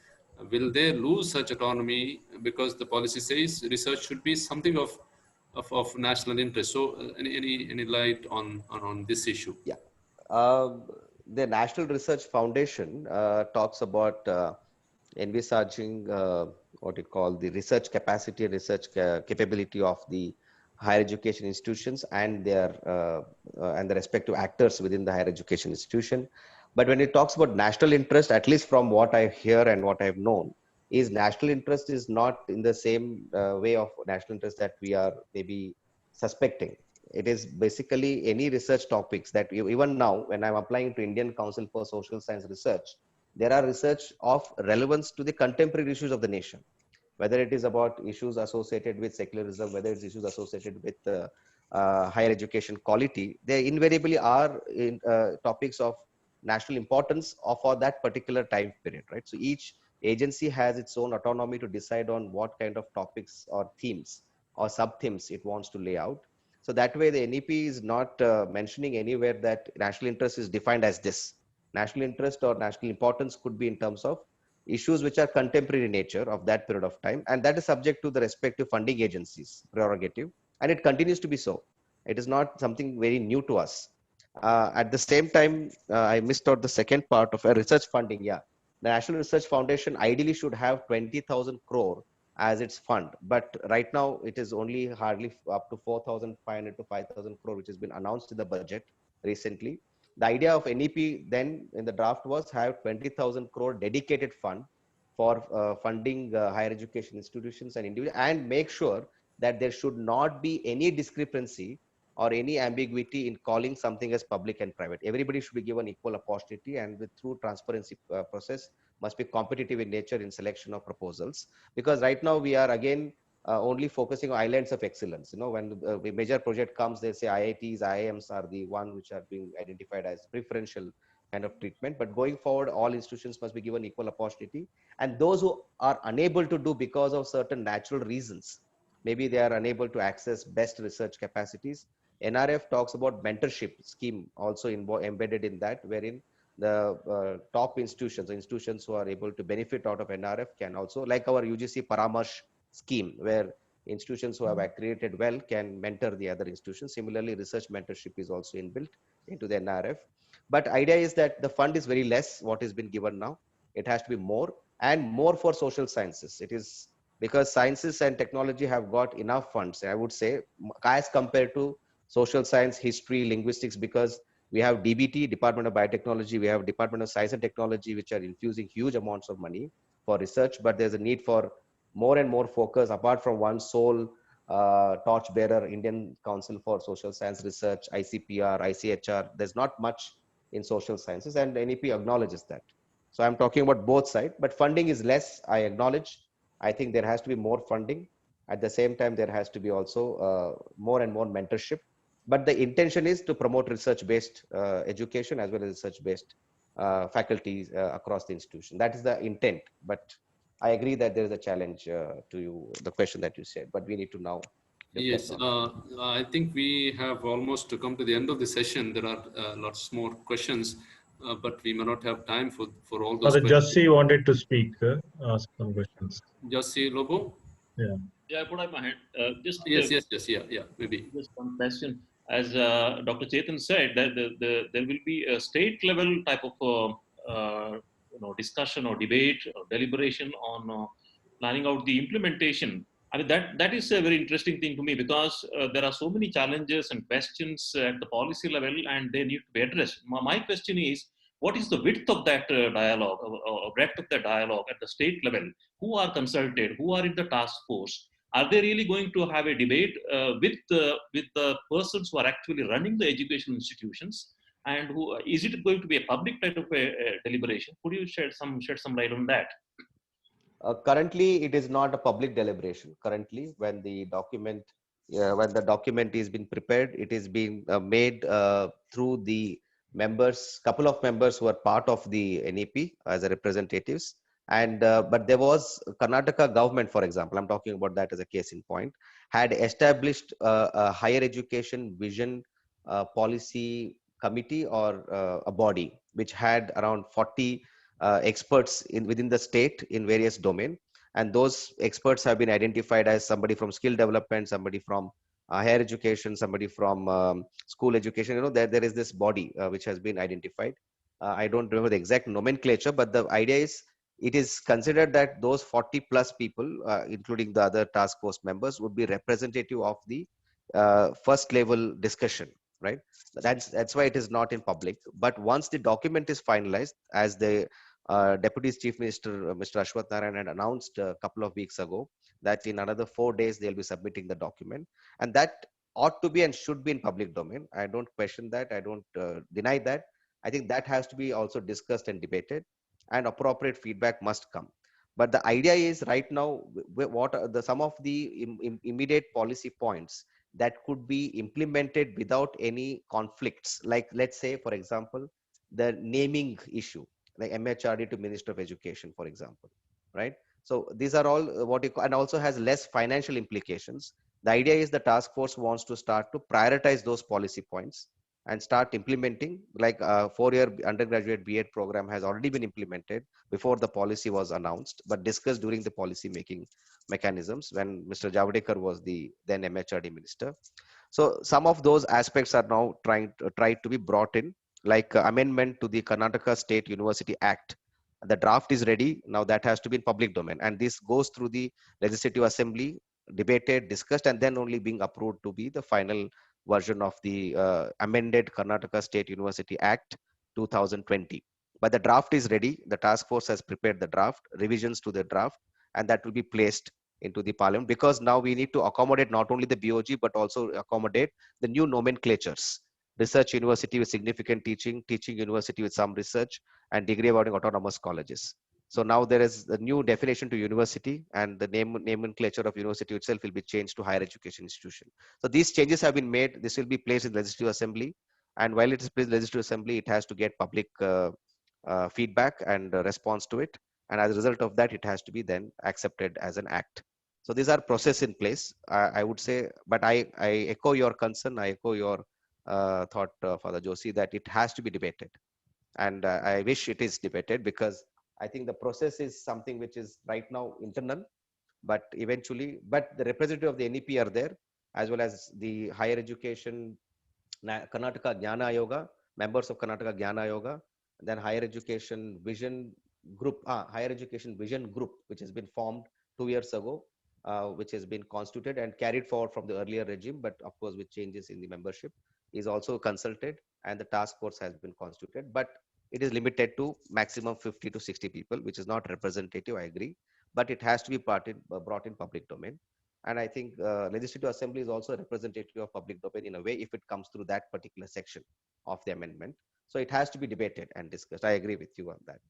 will they lose such autonomy because the policy says research should be something of national interest? So any light on this issue? Yeah. The National Research Foundation talks about envisaging what you call the research capacity, research capability of the higher education institutions and their and the respective actors within the higher education institution. But when it talks about national interest, at least from what I hear and what I've known, is national interest is not in the same way of national interest that we are maybe suspecting. It is basically any research topics that even now, when I'm applying to Indian Council for Social Science Research, there are research of relevance to the contemporary issues of the nation, whether it is about issues associated with secularism, whether it's issues associated with higher education quality, they invariably are in, topics of national importance for that particular time period, right? So each agency has its own autonomy to decide on what kind of topics or themes or sub-themes it wants to lay out. So that way the NEP is not mentioning anywhere that national interest is defined as this. National interest or national importance could be in terms of issues which are contemporary in nature of that period of time, and that is subject to the respective funding agencies prerogative, and it continues to be so. It is not something very new to us. At the same time, I missed out the second part of a research funding. Yeah, the National Research Foundation ideally should have 20,000 crore as its fund, but right now it is only hardly up to 4,500 to 5,000 crore, which has been announced in the budget recently. The idea of NEP then in the draft was have 20,000 crore dedicated fund for funding higher education institutions and individuals, and make sure that there should not be any discrepancy or any ambiguity in calling something as public and private. Everybody should be given equal opportunity, and with through transparency process must be competitive in nature in selection of proposals. Because right now we are again only focusing on islands of excellence. You know, when the major project comes, they say IITs, IIMs are the one which are being identified as preferential kind of treatment. But going forward, all institutions must be given equal opportunity. And those who are unable to do because of certain natural reasons, maybe they are unable to access best research capacities. NRF talks about mentorship scheme also embedded in that, wherein the top institutions who are able to benefit out of NRF can also, like our UGC Paramarsh scheme, where institutions who have accredited well can mentor the other institutions. Similarly, research mentorship is also inbuilt into the NRF. But idea is that the fund is very less what has been given now. It has to be more, and more for social sciences. It is because sciences and technology have got enough funds, I would say, as compared to social science, history, linguistics, because we have DBT, Department of Biotechnology, we have Department of Science and Technology, which are infusing huge amounts of money for research, but there's a need for more and more focus apart from one sole torchbearer, Indian Council for Social Science Research, ICPR, ICHR. There's not much in social sciences, and NEP acknowledges that. So I'm talking about both sides, but funding is less, I acknowledge. I think there has to be more funding. At the same time, there has to be also more and more mentorship. But the intention is to promote research-based education as well as research-based faculties across the institution. That is the intent. But I agree that there is a challenge to you, the question that you said, but we need to now. Yes, I think we have almost come to the end of the session. There are lots more questions, but we may not have time for all those Father questions. Jussi wanted to speak, ask some questions. Jussi Lobo? Yeah. Yeah, I put up my hand. Yes, yeah, maybe. Just one question. As Dr. Chetan said, that there will be a state level type of discussion or debate or deliberation on planning out the implementation. I mean, that is a very interesting thing to me, because there are so many challenges and questions at the policy level, and they need to be addressed. My question is, what is the width of that dialogue or breadth of that dialogue at the state level? Who are consulted? Who are in the task force? Are they really going to have a debate with the persons who are actually running the educational institutions? And who is it going to be a public type of a deliberation? Could you shed some light on that? Currently, it is not a public deliberation. Currently, when the document is being prepared, it is being made through the members, couple of members who are part of the NEP as representatives. And but there was Karnataka government, for example, I'm talking about that as a case in point, had established a higher education vision policy committee or a body which had around 40 experts within the state in various domain, and those experts have been identified as somebody from skill development, somebody from higher education, somebody from school education. You know, there is this body which has been identified. I don't remember the exact nomenclature, but the idea is it is considered that those 40 plus people, including the other task force members, would be representative of the first level discussion right? That's why it is not in public. But once the document is finalized, as the Deputy Chief Minister Mr. Ashwath Narayan had announced a couple of weeks ago, that in another 4 days they'll be submitting the document, and that ought to be and should be in public domain. I don't question that. I don't deny that. I think that has to be also discussed and debated, and appropriate feedback must come. But the idea is right now, what are the some of the immediate policy points that could be implemented without any conflicts? Like, let's say, for example, the naming issue, like MHRD to Minister of Education, for example, right? So these are all what you call, and also has less financial implications. The idea is the task force wants to start to prioritize those policy points and start implementing, like a 4-year undergraduate B.Ed program has already been implemented before the policy was announced, but discussed during the policy making mechanisms when Mr. Javadekar was the then MHRD minister. So some of those aspects are now tried to be brought in, like amendment to the Karnataka State University Act. The draft is ready now. That has to be in public domain, and this goes through the Legislative Assembly, debated, discussed, and then only being approved to be the final version of the amended Karnataka State University Act 2020. But the draft is ready. The task force has prepared the draft, revisions to the draft, and that will be placed into the parliament, because now we need to accommodate not only the BOG but also accommodate the new nomenclatures: research university with significant teaching, teaching university with some research, and degree awarding autonomous colleges. So now there is a new definition to university, and the nomenclature of university itself will be changed to higher education institution. So these changes have been made. This will be placed in the Legislative Assembly, and while it is placed in the Legislative Assembly, it has to get public feedback and response to it, and as a result of that, it has to be then accepted as an act. So these are process in place, I would say. But I echo your concern. I echo your thought, Father Joshi, that it has to be debated, and I wish it is debated, because I think the process is something which is right now internal, but eventually, but the representative of the NEP are there, as well as the higher education Karnataka Jnana Yoga, members of Karnataka Jnana Yoga, then higher education vision higher education vision group, which has been formed 2 years ago, which has been constituted and carried forward from the earlier regime, but of course with changes in the membership, is also consulted, and the task force has been constituted. But it is limited to maximum 50 to 60 people, which is not representative, I agree, but it has to be brought in public domain. And I think Legislative Assembly is also a representative of public domain in a way, if it comes through that particular section of the amendment. So it has to be debated and discussed. I agree with you on that.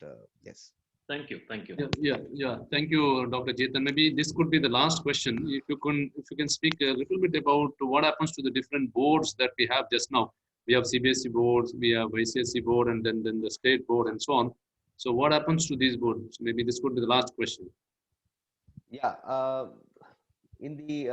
Yes. Thank you. Thank you. Yeah. Thank you, Dr. Chetan. Maybe this could be the last question. If you can speak a little bit about what happens to the different boards that we have just now. We have CBSE boards, we have ICSE board, and then the state board, and so on. So what happens to these boards? Maybe this could be the last question. Yeah. In the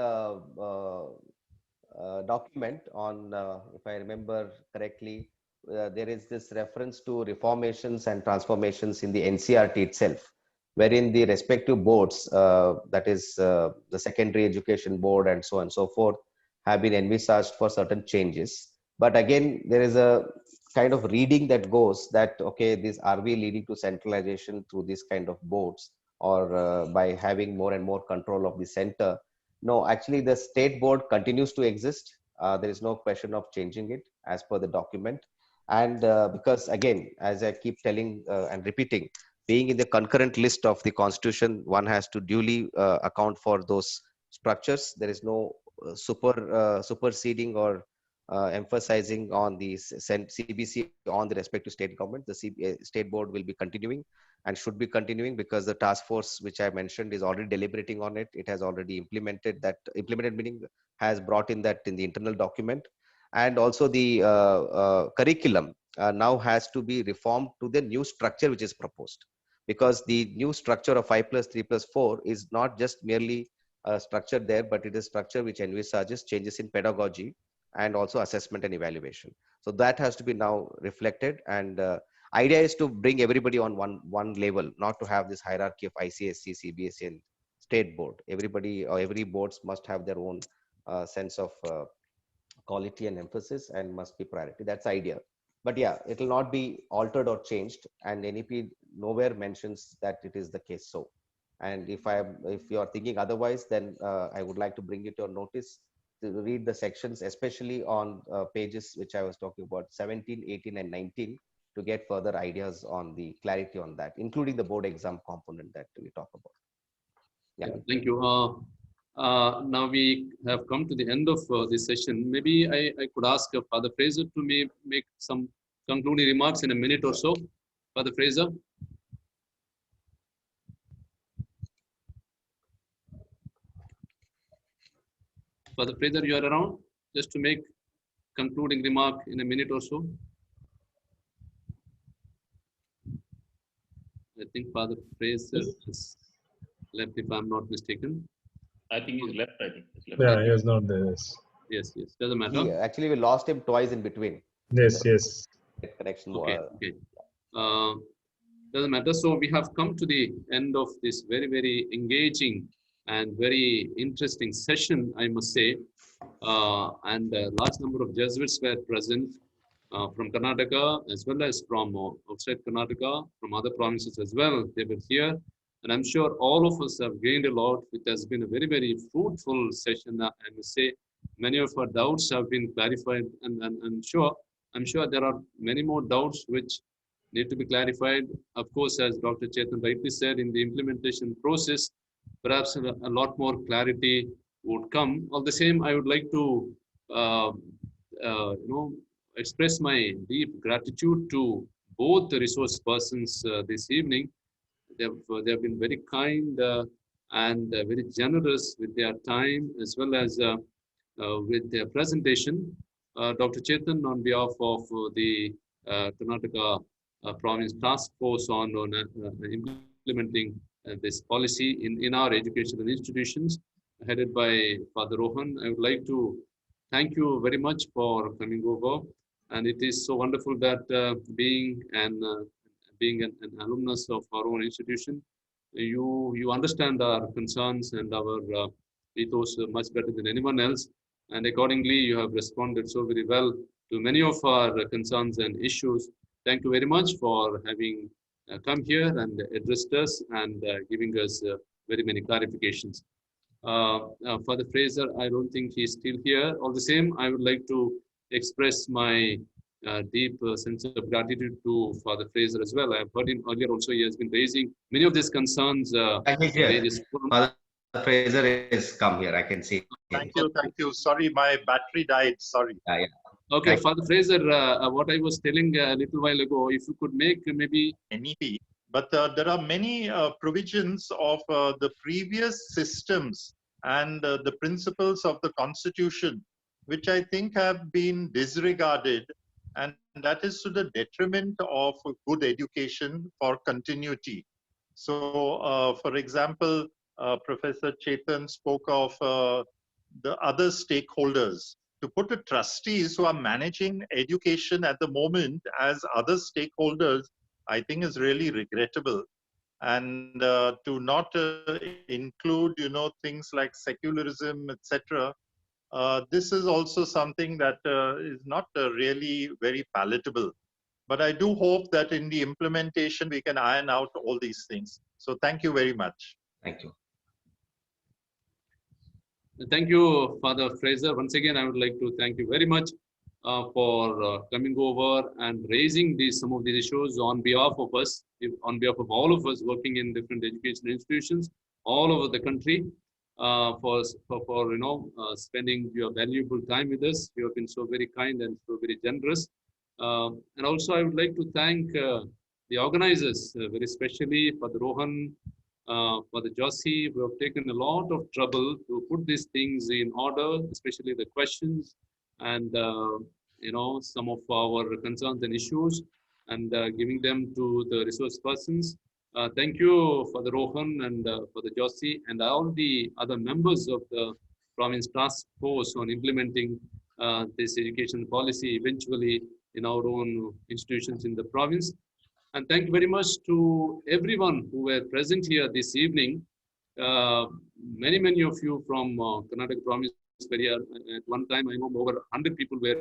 document on, if I remember correctly, there is this reference to reformations and transformations in the NCRT itself, wherein the respective boards, that is the secondary education board and so on and so forth, have been envisaged for certain changes. But again, there is a kind of reading that goes that, okay, are we leading to centralization through this kind of boards, or by having more and more control of the center? No, actually, the state board continues to exist. There is no question of changing it as per the document. And because, again, as I keep telling and repeating, being in the concurrent list of the constitution, one has to duly account for those structures. There is no superseding or emphasizing on the CBC on the respective state government. The state board will be continuing and should be continuing, because the task force which I mentioned is already deliberating on it. It has already implemented that. Implemented meaning has brought in that in the internal document. And also the curriculum now has to be reformed to the new structure which is proposed, because the new structure of 5+3+4 is not just merely a structure there, but it is a structure which envisages changes in pedagogy and also assessment and evaluation. So that has to be now reflected, and idea is to bring everybody on one level, not to have this hierarchy of ICSE, CBSE, and state board. Everybody or every boards must have their own sense of quality and emphasis, and must be priority. That's the idea. But yeah, it will not be altered or changed, and NEP nowhere mentions that it is the case so. And if you are thinking otherwise, then I would like to bring it to your notice to read the sections, especially on pages which I was talking about, 17, 18, and 19, to get further ideas on the clarity on that, including the board exam component that we talk about. Yeah. Thank you. Now we have come to the end of this session. Maybe I could ask Father Fraser to make some concluding remarks in a minute or so. Father Fraser. Father Fraser, you are around just to make concluding remark in a minute or so. I think Father Fraser is left, if I'm not mistaken. I think he's left. I think he's left. Yeah, he was not there. Yes, doesn't matter. Actually, we lost him twice in between. Yes. Connection. Okay. Doesn't matter. So we have come to the end of this very, very engaging and very interesting session, I must say. And a large number of Jesuits were present from Karnataka, as well as from outside Karnataka, from other provinces as well. They were here. And I'm sure all of us have gained a lot. It has been a very, very fruitful session. I must say, many of our doubts have been clarified. And I'm sure there are many more doubts which need to be clarified. Of course, as Dr. Chetan rightly said, in the implementation process, perhaps a lot more clarity would come. All the same, I would like to express my deep gratitude to both the resource persons this evening. They have been very kind and very generous with their time, as well as with their presentation. Dr. Chetan, on behalf of the Karnataka Province Task Force on implementing this policy in our educational institutions, headed by Father Rohan, I would like to thank you very much for coming over. And it is so wonderful that being an alumnus of our own institution, you understand our concerns and our ethos much better than anyone else. And accordingly, you have responded so very well to many of our concerns and issues. Thank you very much for having come here and addressed us and giving us very many clarifications. Father Fraser, I don't think he's still here. All the same, I would like to express my deep sense of gratitude to Father Fraser as well. I have heard him earlier also. He has been raising many of these concerns. Father Fraser is come here. I can see. Thank you. Sorry, my battery died. Sorry. Okay, Father Fraser, what I was telling a little while ago, if you could make maybe NEP, but there are many provisions of the previous systems and the principles of the Constitution, which I think have been disregarded, and that is to the detriment of good education for continuity. So, for example, Professor Chetan spoke of the other stakeholders. To put the trustees who are managing education at the moment as other stakeholders, I think is really regrettable. And to not include, things like secularism, etc. This is also something that is not really very palatable. But I do hope that in the implementation, we can iron out all these things. So thank you very much. Thank you. Thank you, Father Fraser. Once again, I would like to thank you very much for coming over and raising some of these issues on behalf of us, on behalf of all of us working in different educational institutions all over the country, for spending your valuable time with us. You have been so very kind and so very generous. And also, I would like to thank the organizers, very especially Father Rohan, Father Josie, who have taken a lot of trouble to put these things in order, especially the questions and some of our concerns and issues, and giving them to the resource persons. Thank you, Father Rohan and Father Josie, and all the other members of the Province Task Force on implementing this education policy eventually in our own institutions in the province. And thank you very much to everyone who were present here this evening. Many of you from Karnataka province, at one time I know over 100 people were